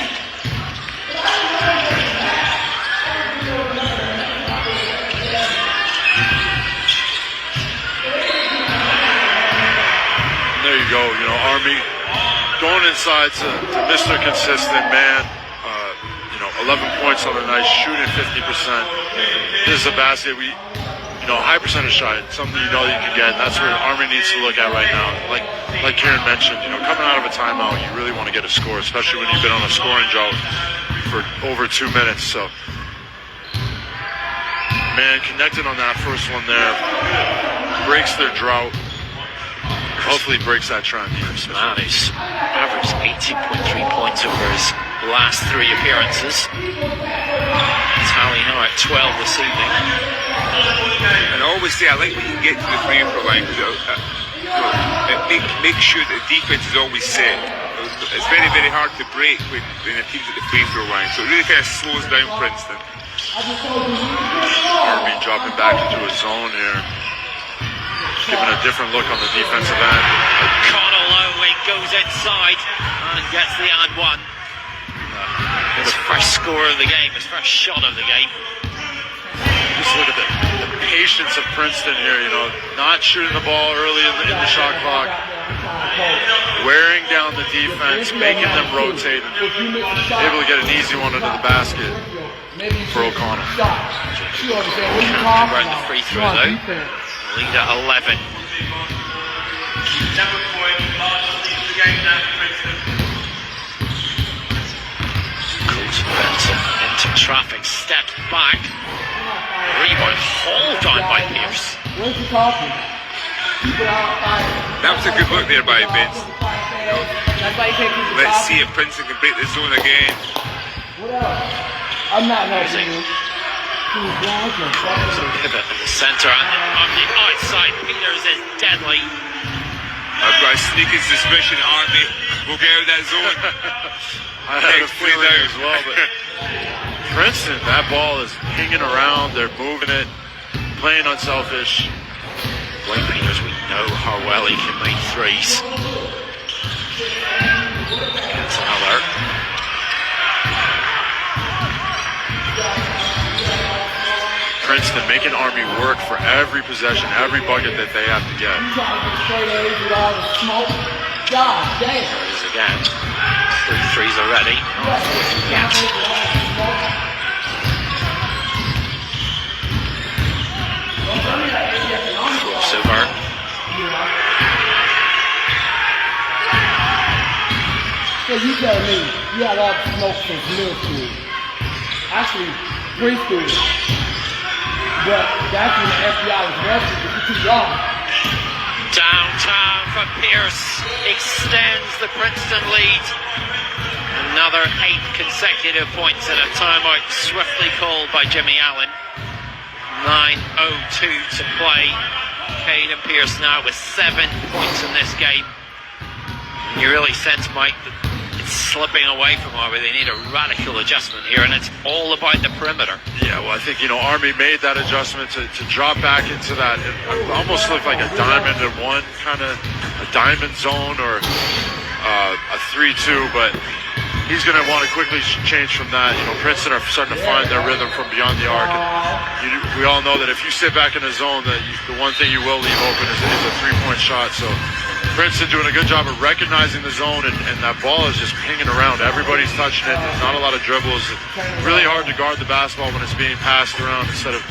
S1: There you go, Army going inside to Mr. Consistent Man. 11 points on the night, shooting 50%. This is a basket high percentage shot, something you can get, and that's where Army needs to look at right now. Like Kieran mentioned, coming out of a timeout, you really want to get a score, especially when you've been on a scoring drought for over 2 minutes. So, man, connected on that first one there, breaks their drought. Hopefully breaks that trend.
S2: Zamane's averaged 18.3 points over his last 3 appearances. Tally now at 12 this evening.
S3: And I always say I like when you get to the free throw line because it makes sure that the defense is always set. It's very, very hard to break when a team's at the free throw line, so it really kind of slows down Princeton.
S1: Army dropping back into a zone here, giving a different look on the defensive end.
S2: O'Connell Lowe goes inside and gets the and one. His first score of the game, his first shot of the game.
S1: Just look at the patience of Princeton here, not shooting the ball early in the shot clock, wearing down the defense, making them rotate, and able to get an easy one into the basket for O'Connell.
S2: Right in the free throw though. Lead at 11. Colton Benson into traffic, steps back. Rebound hauled down by Pierce.
S3: That was a good look there by Benson. Let's see if Princeton can break the zone again.
S4: I'm not helping you.
S2: Pivot in the centre and on the outside. Peters is deadly.
S3: I've got a sneaking suspicion Army will get out of that zone.
S1: I had a feeling as well, but Princeton, that ball is hanging around. They're moving it, playing unselfish.
S2: Blake Peters, we know how well he can make threes. Gets another.
S1: Princeton making Army work for every possession, every bucket that they have to get.
S2: There it is again. 3 threes already. Crossover.
S4: So you tell me you had all the smoke since middle school. Actually, preschool. But that's when the FBI was arrested because you're too young.
S2: Downtown for Pierce. Extends the Princeton lead. Another 8 consecutive points in a timeout swiftly called by Jimmy Allen. 9:02 to play. Caden Pierce now with 7 points in this game. And you really sense, Mike, that it's slipping away from Army. They need a radical adjustment here, and it's all about the perimeter.
S1: Yeah, well, I think, Army made that adjustment to drop back into that. It almost looked like a diamond and one, kind of a diamond zone or a 3-2, but he's going to want to quickly change from that. Princeton are starting to find their rhythm from beyond the arc. And we all know that if you sit back in a zone, that the one thing you will leave open is a three-point shot. So Princeton doing a good job of recognizing the zone, and that ball is just pinging around. Everybody's touching it. There's not a lot of dribbles. It's really hard to guard the basketball when it's being passed around instead of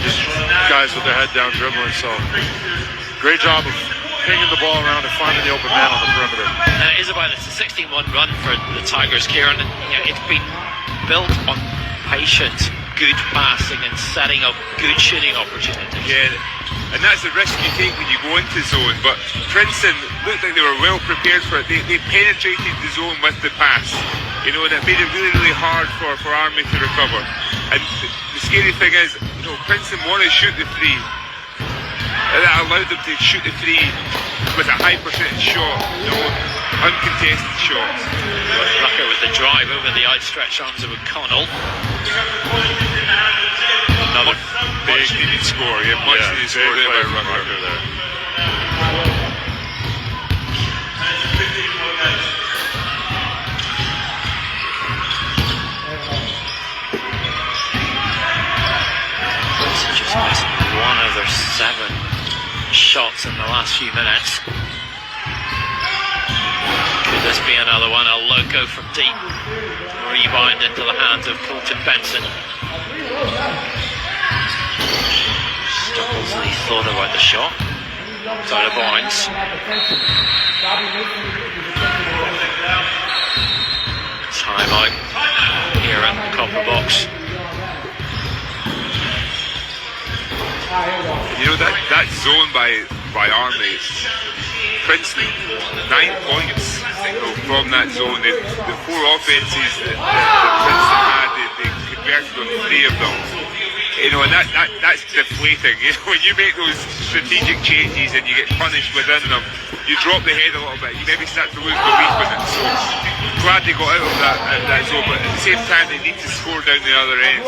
S1: just guys with their head down dribbling. So great job of pinging the ball around and finding the open man on the perimeter.
S2: And it is about a 16-1 run for the Tigers, Kieran. It's been built on patient, good passing and setting up good shooting opportunities.
S3: Yeah, and that's the risk you take when you go into zone. But Princeton looked like they were well prepared for it. They penetrated the zone with the pass. That made it really, really hard for Army to recover. And the scary thing is, Princeton want to shoot the three. And that allowed them to shoot the three with a high percentage shot. uncontested shots.
S2: Rucker with the drive over the outstretched arms of O'Connell. Another
S3: much needed score. Yeah, much needed score there by Rucker there.
S2: Just missed one of their 7 shots in the last few minutes. Could this be another one? A loco from deep. Rebound into the hands of Colton Benson. Stubbs, he thought about the shot. It's out of bounds. Time out here in the copper box.
S3: You know that zone by Army, Princeton, 9 points from that zone. The 4 offenses that Princeton had, they converted on 3 of them. You know, and that's deflating. You know, when you make those strategic changes and you get punished within them, you drop the head a little bit. You maybe start to lose belief in it. So glad they got out of that zone, but at the same time they need to score down the other end.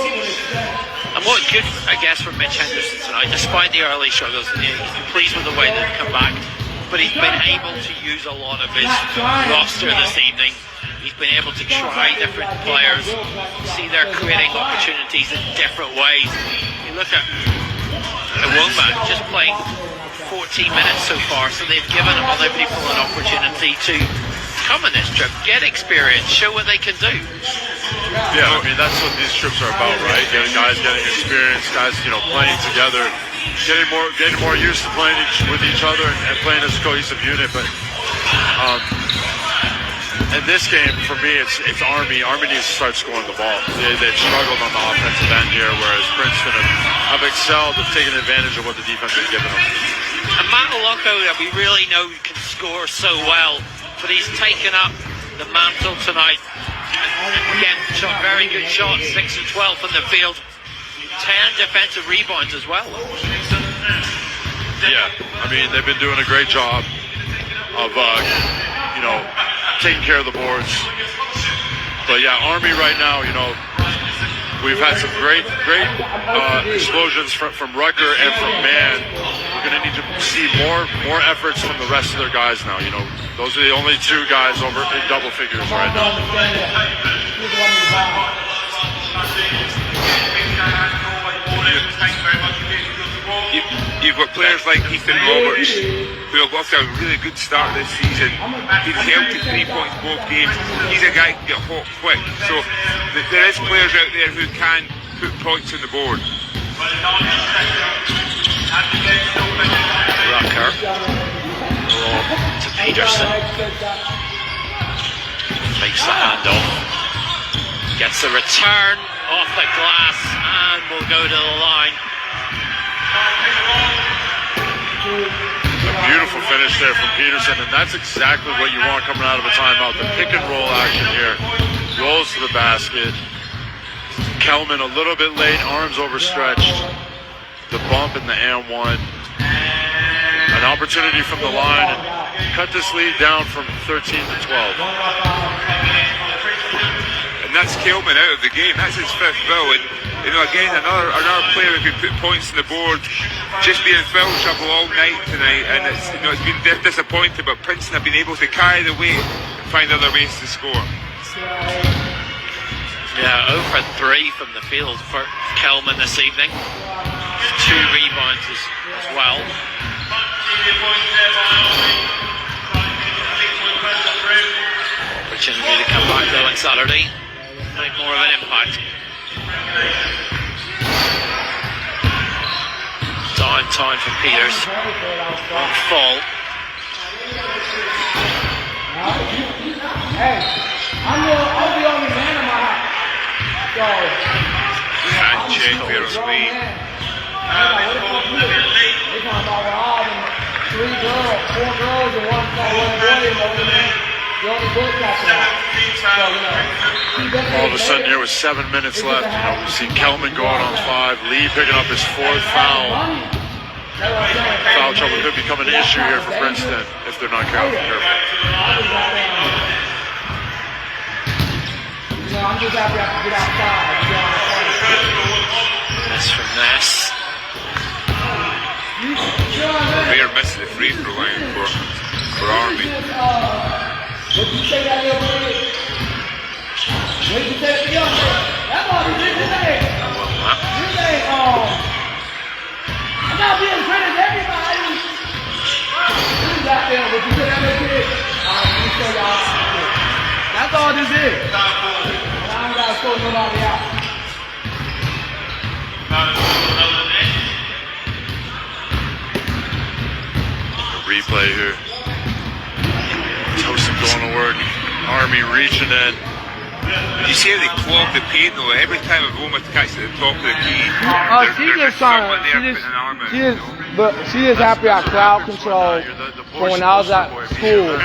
S2: And what's good, I guess, for Mitch Henderson tonight, despite the early struggles, he's pleased with the way they've come back, but he's been able to use a lot of his roster this evening. He's been able to try different players, see they're creating opportunities in different ways. You look at Womack just playing 14 minutes so far, so they've given other people an opportunity to come on this trip, get experience, show what they can do.
S1: Yeah, I mean, that's what these trips are about, right? Guys getting experience, guys, playing together, getting more used to playing with each other and playing as a cohesive unit. But in this game, for me, it's Army. Army needs to start scoring the ball. They've struggled on the offensive end here, whereas Princeton have excelled, have taken advantage of what the defense has given them.
S2: And Matt Loco, that we really know can score so well, but he's taken up the mantle tonight. Again, shot very good shots, 6 and 12 from the field, 10 defensive rebounds as well.
S1: Yeah, I mean, they've been doing a great job of, taking care of the boards. But yeah, Army right now, we've had some great explosions from Rucker and from Mann. We're going to need to see more efforts from the rest of their guys now. Those are the only 2 guys over in double figures right now.
S3: You've got players like Ethan Roberts, who have got a really good start this season. He's held to 3 points both games. He's a guy who can get hot quick. So there is players out there who can put points on the board.
S2: Rucker. Rob to Peterson. Makes the handoff. Gets the return off the glass and will go to the line.
S1: A beautiful finish there from Peterson, and that's exactly what you want coming out of a timeout. The pick and roll action here. Rolls to the basket. Kelman a little bit late, arms overstretched. The bump in the and 1. An opportunity from the line and cut this lead down from 13 to 12.
S3: And that's Kelman out of the game. That's his 5th foul. And again, another player who can put points on the board, just being in foul trouble all night tonight, and it's been disappointing. But Princeton have been able to carry the weight and find other ways to score.
S2: Yeah, 0 for 3 from the field for Kelman this evening. 2 rebounds as well. Opportunity to come back though on Saturday, make more of an impact. Time for Peters on fall.
S4: Hey, I'm the only man in my house. So,
S3: hand check there on me.
S4: They talking about all them 3 girls, 4 girls, and one boy. The only book got that.
S1: All of a sudden here with 7 minutes left, we see Kelman going on 5, Lee picking up his 4th foul. Foul trouble could become an issue here for Princeton if they're not careful.
S4: just happy I can get outside.
S2: That's from Ness.
S3: They're missing the free throw line for Army.
S4: What you say that little bit? What you say to the young man? That's all he did today. This ain't, I'm not being credit to everybody. This is out there, what you say that little bit? Alright, let me show y'all. That's all this is. And I don't gotta show nobody out.
S1: Replay here. Tosin going to work. Army reaching in.
S3: Did you see how they clogged the paint though? Every time a woman catches at the top of the key,
S4: She just trying to, she is happy I crowd control for when I was at school,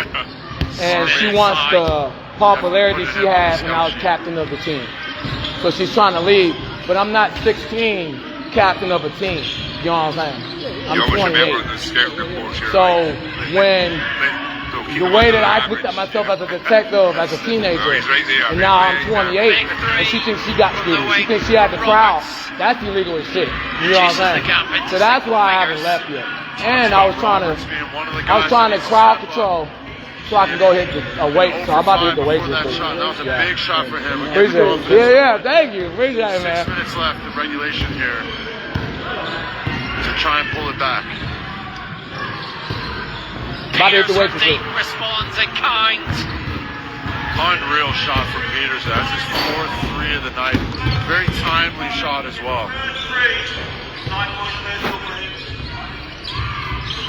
S4: and she wants the popularity she had when I was captain of the team. So she's trying to leave, but I'm not 16 captain of a team. You know what I'm saying? I'm 28. So when the way that I looked at myself as a detective, as a teenager, and now I'm 28, and she thinks she got students. She thinks she had the crowd. That's illegal as shit. You know what I'm saying? So that's why I haven't left yet. And I was trying to crowd control so I can go hit the weight. So I'm about to hit the weight.
S1: That was a big shot for him.
S4: Appreciate it. Yeah, thank you. Appreciate it, man.
S1: 6 minutes left in regulation here to try and pull it back.
S2: Peters from deep responds in kind.
S1: Unreal shot from Peters. That's his 4th 3 of the night. Very timely shot as well.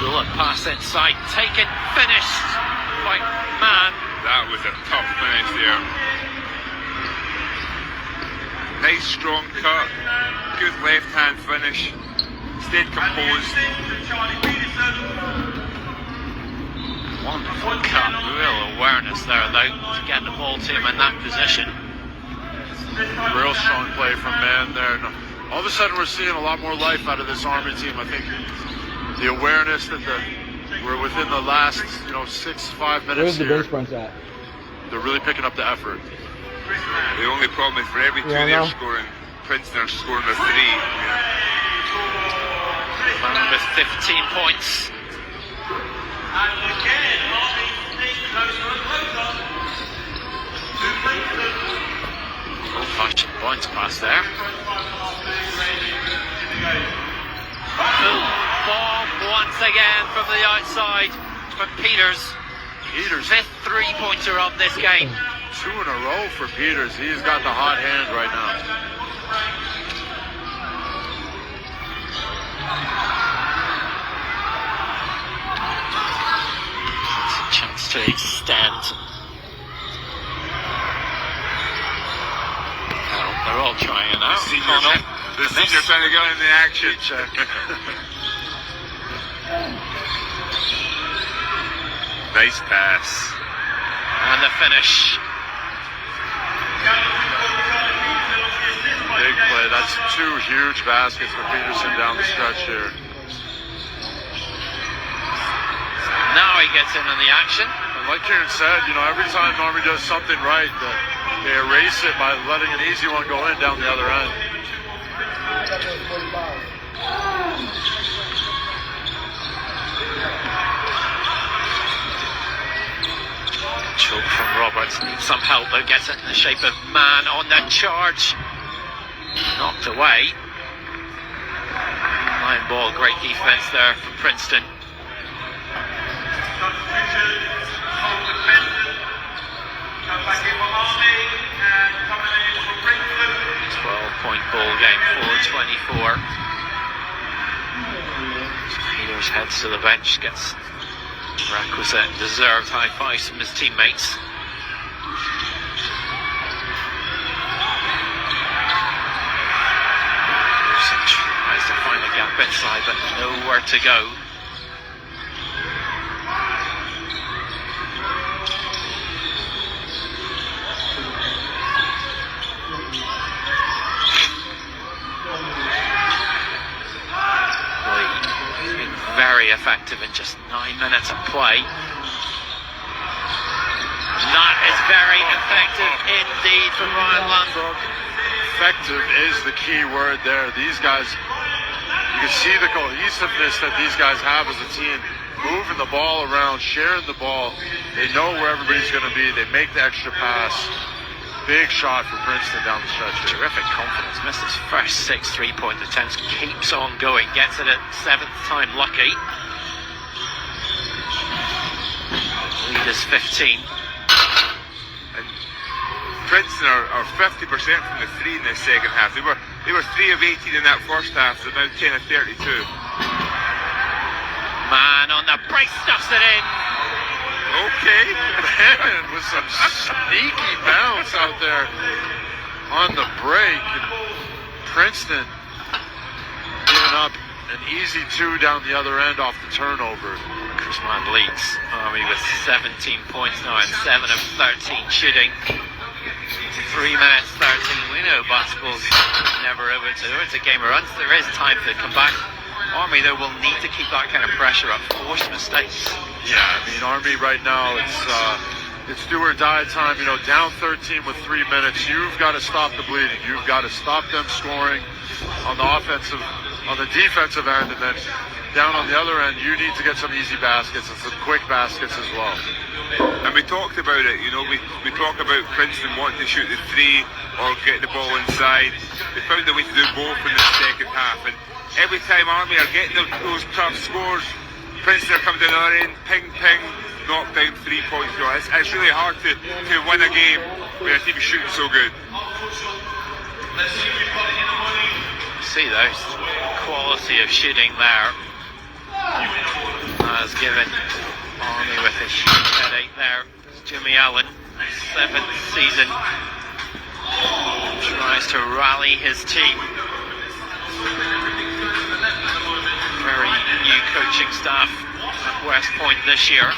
S2: Bullet pass inside, taken, finished by Man.
S3: that was a tough finish there. Nice strong cut. Good left hand finish. Stayed composed.
S2: Wonderful cut, real awareness there though to get the ball to him in that position.
S1: Real strong play from Man there. And all of a sudden we're seeing a lot more life out of this Army team. I think the awareness that we're within the last 5 minutes
S4: Where's the
S1: here.
S4: bench press at?
S1: They're really picking up the effort.
S3: The only problem is for every 2 they're scoring, Princeton are scoring a 3.
S2: Man with 15 points. Old-fashioned points pass there. Bomb once again from the outside from Peters.
S1: Peters,
S2: 5th 3-pointer of this game.
S1: 2 in a row for Peters. He's got the hot hand right now.
S2: Chance to extend. Well, they're all trying out.
S3: The senior trying to get in the action. Nice pass.
S2: And the finish.
S1: Big play. That's 2 huge baskets for Peterson down the stretch here.
S2: Now he gets in on the action.
S1: And like Kieran said, every time Army does something right, they erase it by letting an easy one go in down the other end.
S2: Choke from Roberts. Needs some help, but gets it in the shape of Man on the charge. Knocked away. Line ball, great defense there from Princeton. 12-point ball game, 4-24. Peters heads to the bench, gets requisite and deserved high fives from his teammates. Peterson tries to find a gap inside, but nowhere to go. Very effective in just 9 minutes of play. That is very effective indeed from Ryan Lundberg.
S1: Effective is the key word there. These guys, you can see the cohesiveness that these guys have as a team. Moving the ball around, sharing the ball. They know where everybody's going to be. They make the extra pass. Big shot for Princeton down the stretch.
S2: Terrific confidence. Missed his first 6 3-point attempts. Keeps on going. Gets it at 7th time lucky. Lead is 15.
S3: And Princeton are 50% from the three in the second half. They were 3 of 18 in that first half. They're now 10 of 32.
S2: Man on the break, stuffs it in.
S1: Okay, Bannon with some sneaky bounce out there on the break. And Princeton giving up an easy 2 down the other end off the turnover.
S2: Chrisman leads Army with 17 points now and 7 of 13 shooting. 3 minutes 13. We know basketball's never over to it's a game of runs. There is time to come back. Army, though, will need to keep that kind of pressure up. Force mistakes.
S1: Yeah, I mean, Army right now, it's do or die time. You know, down 13 with 3 minutes. You've got to stop the bleeding. You've got to stop them scoring on the defensive end, and then down on the other end, you need to get some easy baskets and some quick baskets as well.
S3: And we talked about it, you know, we talk about Princeton wanting to shoot the 3 or get the ball inside. They found a way to do both in the second half, and every time Army are getting those tough scores, Princeton are coming down the other end, ping, knock down 3 points. You know, it's really hard to win a game when a team is shooting so good.
S2: See those quality of shooting there. Has given Army with a huge headache there. Jimmy Allen, 7th season, tries to rally his team. Very new coaching staff at West Point this year.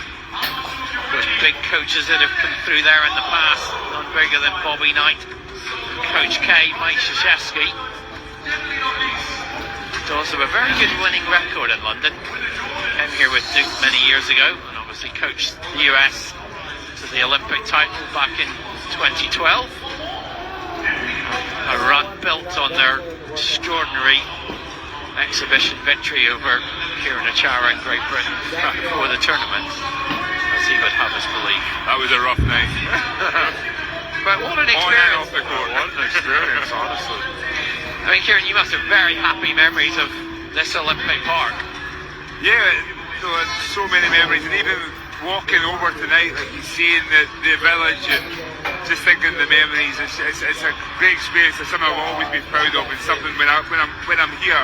S2: Those big coaches that have come through there in the past, none bigger than Bobby Knight, Coach K, Mike Krzyzewski. He's also a very good winning record in London. Came here with Duke many years ago and obviously coached the US to the Olympic title back in 2012. A run built on their extraordinary exhibition victory over Kirinachara in Great Britain before the tournament, as he would have us believe.
S3: That was a rough night.
S2: But what an experience.
S3: On and off the court.
S1: What an experience, honestly.
S2: I mean, Kieran, you must have very happy memories of this Olympic Park.
S3: Yeah, so many memories, and even walking over tonight, like you seeing the village and just thinking the memories. It's a great experience. It's something I'll always be proud of, and something when I'm here,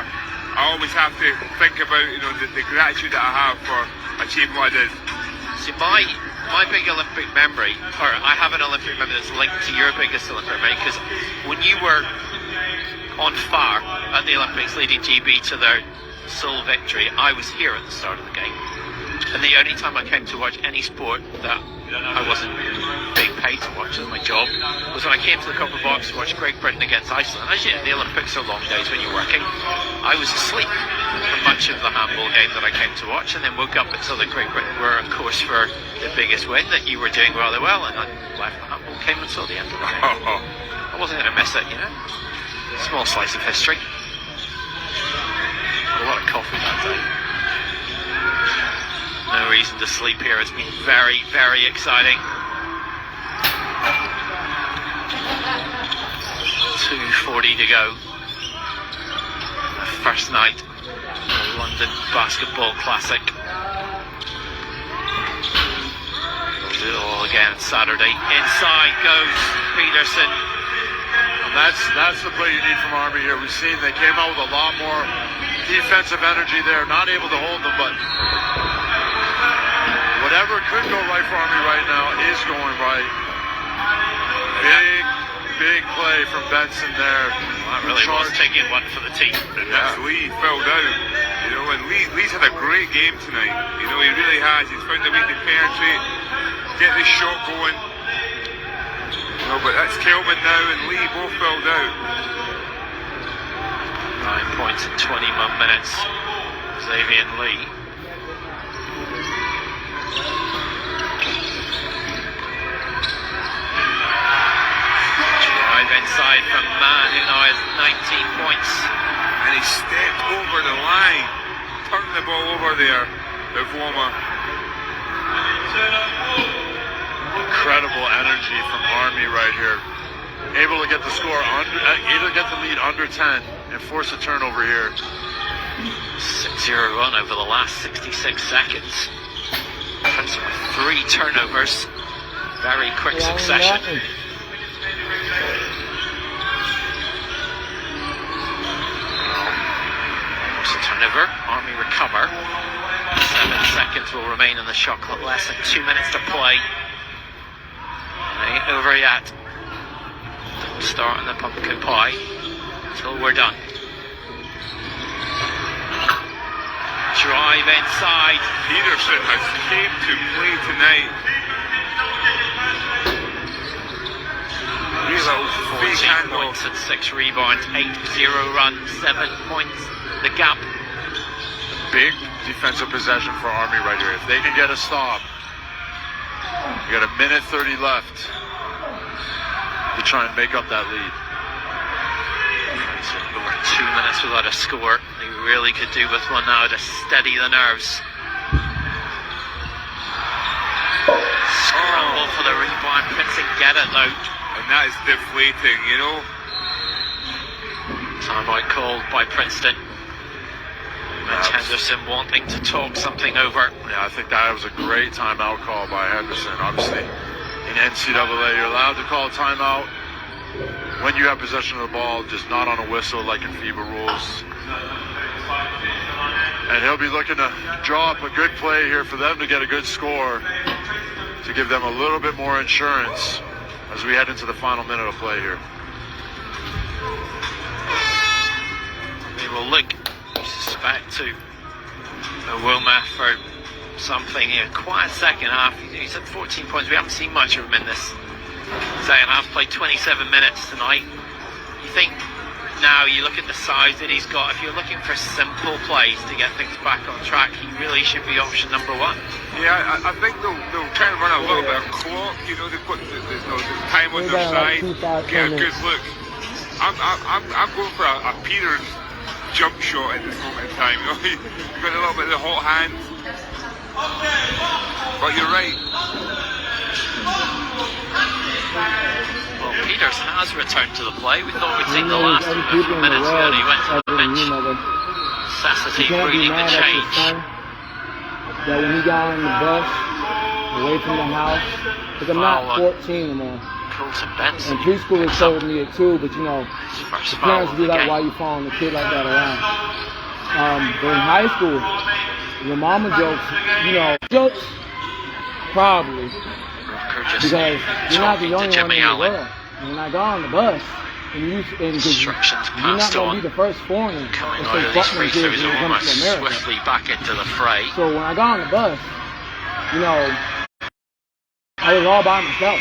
S3: I always have to think about the gratitude that I have for achieving what I did.
S2: See, my big Olympic memory, or I have an Olympic memory that's linked to your biggest Olympic memory, because when you were on fire at the Olympics leading GB to their sole victory, I was here at the start of the game. And the only time I came to watch any sport that I wasn't being paid to watch as my job was when I came to the Copper Box to watch Great Britain against Iceland. As you know, the Olympics are long days when you're working. I was asleep for much of the handball game that I came to watch, and then woke up until the Great Britain were on course for the biggest win, that you were doing rather well, and I left the handball game until the end of the game. I wasn't going to miss it, Small slice of history. A lot of coffee that day. No reason to sleep here. It's been very, very exciting. 2:40 to go. The first night of the London Basketball Classic. We'll do it all again Saturday. Inside goes Peterson.
S1: That's the play you need from Army here. We've seen they came out with a lot more defensive energy there, not able to hold them, but whatever could go right for Army right now is going right. Big play from Benson there.
S2: Well, that really was taking one for the team.
S3: And that's Lee fell down. And Lee's had a great game tonight. He really has. He's found a way to penetrate, get this shot going. But that's Kelvin now and Lee both fell down.
S2: 9 points in 21 minutes. Xavier Lee. side from Man, who now has 19 points.
S3: And he stepped over the line, turned the ball over there. Ivoma.
S1: Incredible energy from Army right here. Able to get the score, able to get the lead under 10 and force a turnover here.
S2: 6-0 run over the last 66 seconds. Princeton with 3 turnovers. Very quick succession. Turnover, Army recover. 7 seconds will remain in the shot clock, less than 2 minutes to play. It ain't over yet. Don't start on the pumpkin pie until we're done. Drive inside.
S3: Peterson has came to play tonight.
S2: 14 points and 6 rebounds, 8-0 run, 7 points. The gap.
S1: Big defensive possession for Army right here. If they can get a stop, you got 1:30 left to try and make up that lead.
S2: Over 2 minutes without a score. They really could do with one now to steady the nerves. Scramble for the rebound. Princeton get it though.
S3: And that is deflating, you know.
S2: Timeout called by Princeton. Mitch Henderson wanting to talk something over.
S1: Yeah, I think that was a great timeout call by Henderson. Obviously, in NCAA, you're allowed to call a timeout when you have possession of the ball, just not on a whistle like in FIBA rules. And he'll be looking to draw up a good play here for them to get a good score, to give them a little bit more insurance as we head into the final minute of play here.
S2: They will look, I suspect, to Wilma for something here. Quiet second half. He's had 14 points. We haven't seen much of him in this second half. Played 27 minutes tonight. You think now you look at the size that he's got. If you're looking for simple plays to get things back on track, he really should be option number 1.
S3: Yeah, I think they'll try and run a little bit of clock. You know, they put the time on their side, get a good look. I'm going for a Peters jump shot at this moment in time. You know, you've got a little bit of the hot hand. But you're right.
S2: Well, Peters has returned to the play. We thought we'd seen the last of him a few minutes ago. He went to the bench. Necessity breeding the change.
S4: That when he got on the bus, away from the house, because I'm not 14 anymore. And preschoolers told me it too, but you know, the parents would be like, why you following a kid like that around? But in high school, your mama jokes, you know, jokes, probably, because you're not the only one in the world. And when I got on the bus, and you're not going to be the first foreigner
S2: coming out of these free throws almost swiftly back into the fray.
S4: So when I got on the bus, you know, I was all by myself.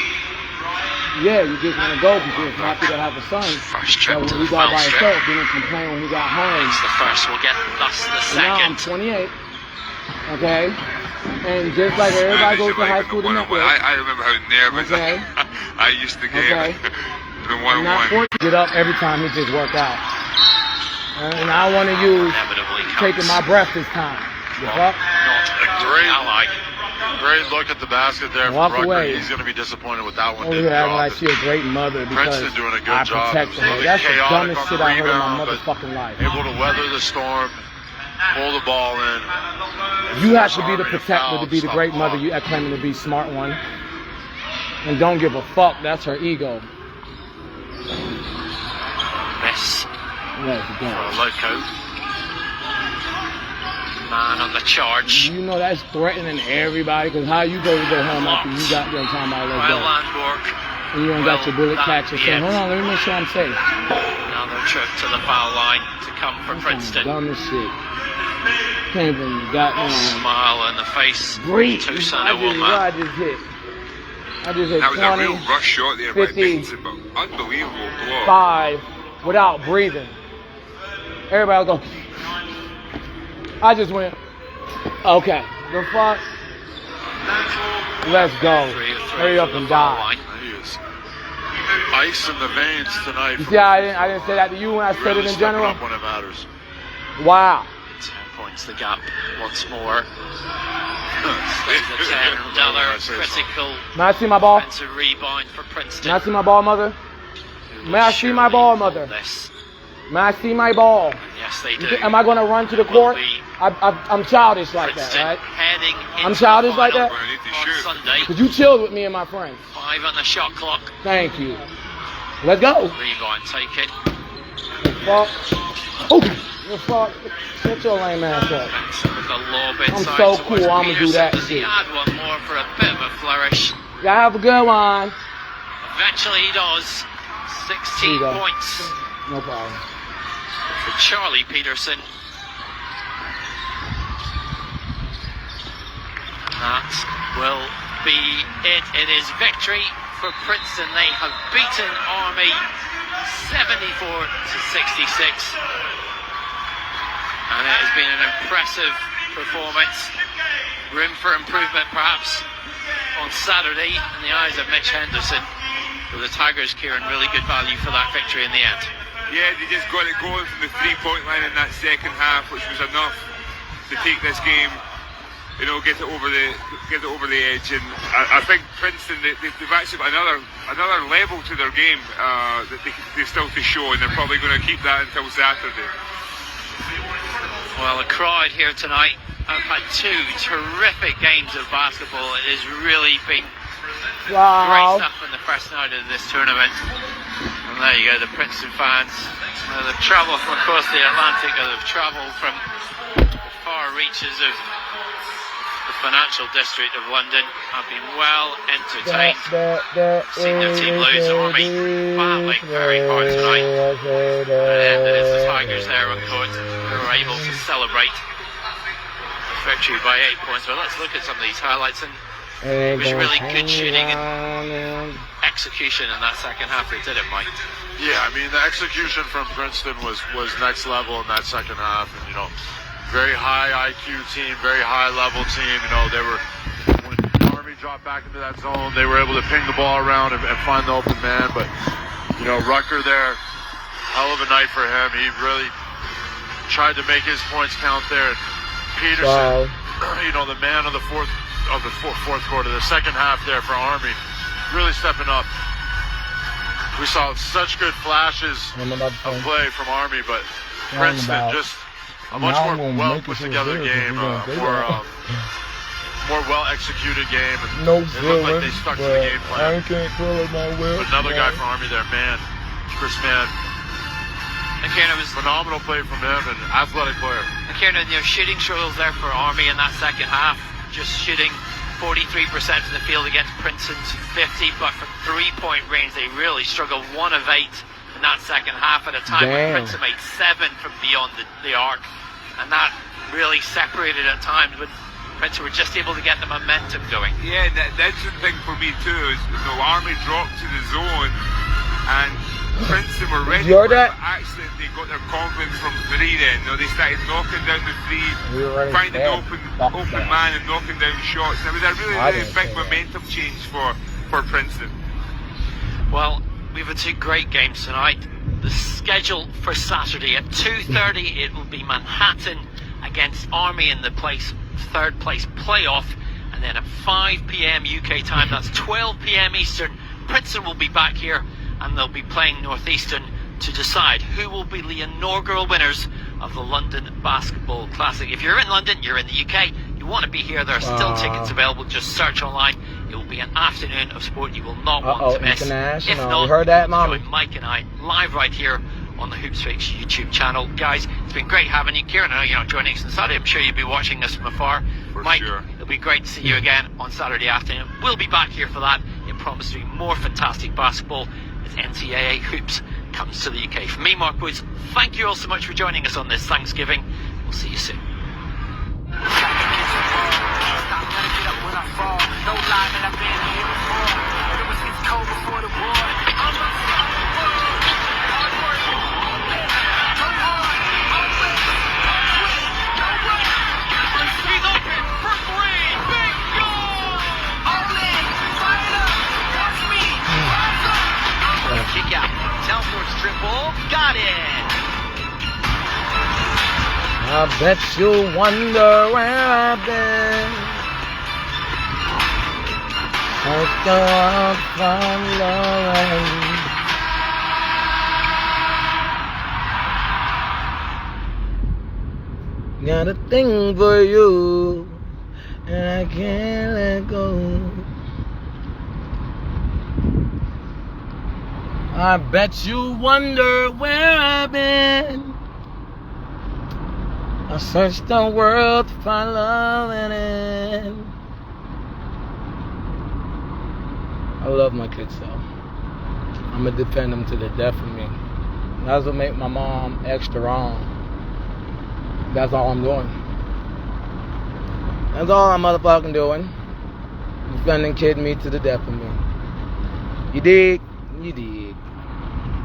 S4: Yeah, you just want to go because you're happy to have a son.
S2: First trip
S4: but
S2: to
S4: when
S2: the
S4: he got
S2: foul
S4: by
S2: strip.
S4: himself, didn't complain when he got home.
S2: It's the first, we'll get thus the
S4: Now I'm
S2: second.
S4: 28, okay? And just like everybody goes to high school to network.
S3: I remember how nervous
S4: Okay.
S3: I used to get.
S4: Okay.
S3: The
S4: I'm not
S3: 1-on-1.
S4: forced to get up every time he just work out. And I want to use taking my breath this time. You fuck?
S1: Great look at the basket there
S4: Walk
S1: from Rucker.
S4: away.
S1: He's going to be disappointed with that one.
S4: Oh
S1: Didn't
S4: yeah,
S1: drop.
S4: like she a great mother because
S1: Princeton doing a good
S4: I
S1: job.
S4: protect
S1: It was a
S4: her.
S1: little
S4: That's the
S1: chaotic
S4: dumbest
S1: on
S4: shit
S1: the
S4: I heard in my
S1: rebound, but
S4: motherfucking life.
S1: Able to weather the storm, pull the ball in.
S4: You have to be the
S1: Army
S4: protector to be the
S1: foul,
S4: great
S1: stop
S4: mother
S1: the
S4: you claiming to be smart one. And don't give a fuck, that's her ego.
S2: Miss.
S4: Let's go.
S2: Loco. Man on the charge.
S4: You know that's threatening everybody, because how you go to go home after you got your time out, let's
S2: Well,
S4: go.
S2: Landmark.
S4: And you ain't got your bullet catcher. So
S2: yes.
S4: hold on, let me make sure I'm safe.
S2: Another trip to the foul line to come for Princeton.
S4: Dumb as shit. Can't even goddamn
S2: smile on the face.
S4: breathe.
S2: Tucson
S4: I just hit. I just hit
S3: That was
S4: 20,
S3: a real rush shot there by
S4: 50,
S3: Dixon, but unbelievable block.
S4: 5 without breathing. Everybody go. I just went, okay, the fuck? Let's go. Hurry up and die.
S1: ice in the veins tonight.
S4: You see how I didn't say that to you when I said
S1: really
S4: it in general?
S1: Up when it matters.
S4: Wow.
S2: 10 points the gap once more. Another critical
S4: May I see my ball?
S2: defensive rebound for Princeton.
S4: May I see my ball, mother? May I see my ball, mother? May I see my ball?
S2: Yes, they do.
S4: Am I going to run to the court? I'm childish like that, right?
S2: Heading
S4: I'm childish like that?
S2: on Sunday.
S4: Because you chilled with me and my friends.
S2: 5 on the shot clock.
S4: Thank you. Let's go.
S2: Rebound taken.
S4: Fuck. Oh, you fuck. Shut your lame ass up.
S2: With the lob
S4: I'm
S2: inside
S4: so
S2: towards
S4: cool. I'm going to do
S2: Peterson.
S4: that
S2: Does he
S4: shit.
S2: add one more for a bit of a flourish?
S4: Y'all have a good one.
S2: Eventually he does. 16
S4: go.
S2: points
S4: No problem.
S2: for Charlie Peterson. That will be it. It is victory for Princeton. They have beaten Army 74-66. And it has been an impressive performance. Room for improvement perhaps on Saturday in the eyes of Mitch Henderson. But the Tigers, Kieran, really good value for that victory in the end.
S3: Yeah, they just got it going from the 3-point line in that second half, which was enough to take this game, you know, get it over the edge. And I think Princeton, they've actually got another level to their game that they still to show, and they're probably going to keep that until Saturday.
S2: Well, the crowd here tonight have had 2 terrific games of basketball. It has really been great stuff in the first night of this tournament. And there you go, the Princeton fans. They've travelled from across the Atlantic, or they've travelled from the far reaches of the financial district of London. Have been well entertained. Seen their team lose. Army battling very hard tonight. And it is the Tigers there on court who are able to celebrate the victory by 8 points. But let's look at some of these highlights. And it was really good shooting and execution in that second half. They did it, Mike.
S1: Yeah, I mean, the execution from Princeton was next level in that second half. And, you know, very high IQ team, very high level team. You know, they were, when Army dropped back into that zone, they were able to ping the ball around and find the open man. But, you know, Rucker there, hell of a night for him. He really tried to make his points count there. Peterson, you know, the man of the fourth quarter, the second half there for Army, really stepping up. We saw such good flashes of play from Army, but Princeton just a much more well put together game, more well executed game, and it looked like they stuck to the game plan. But another guy for Army there, Chris Mann.
S2: And Kieran, it was
S1: phenomenal play from him, and athletic player.
S2: And Kieran, you know, shooting struggles there for Army in that second half. Just shooting 43% from the field against Princeton's 50, but from 3-point range they really struggled. 1 of 8 in that second half at a time when Princeton made 7 from beyond the arc, and that really separated at times when Princeton were just able to get the momentum going.
S3: Yeah, the interesting thing for me too is, you know, Army dropped to the zone and Princeton were ready for it, but actually they got their confidence from 3 then. You know, they started knocking down the 3, finding the open man and knocking down shots. And it was a really big momentum change for Princeton.
S2: Well, we've had 2 great games tonight. The schedule for Saturday at 2:30, it will be Manhattan against Army in the third place playoff, and then at 5 p.m. UK time, that's 12 p.m. Eastern, Princeton will be back here and they'll be playing Northeastern to decide who will be the inaugural winners of the London Basketball Classic. If you're in London, you're in the UK, you want to be here, there are still tickets available. Just search online. It will be an afternoon of sport you will not want to miss. If not,
S4: you heard that, Mom?
S2: join Mike and I live right here on the Hoops Fix YouTube channel. Guys, it's been great having you. Kieran, I know you're not joining us on Saturday. I'm sure you'll be watching us from afar. Mike, it'll be great to see you again on Saturday afternoon. We'll be back here for that. It promises to be more fantastic basketball as NCAA Hoops comes to the UK. From me, Mark Woods, thank you all so much for joining us on this Thanksgiving. We'll see you soon.
S16: Wonderful. Got it.
S17: I bet you wonder where I've been. Let's go out from Lauren. Got a thing for you, and I can't let go. I bet you wonder where I've been. I searched the world to find love in it. I love my kids though. I'm gonna defend them to the death of me. That's what make my mom extra wrong. That's all I'm doing. That's all I'm motherfucking doing. Defending kid me to the death of me. You dig? You dig.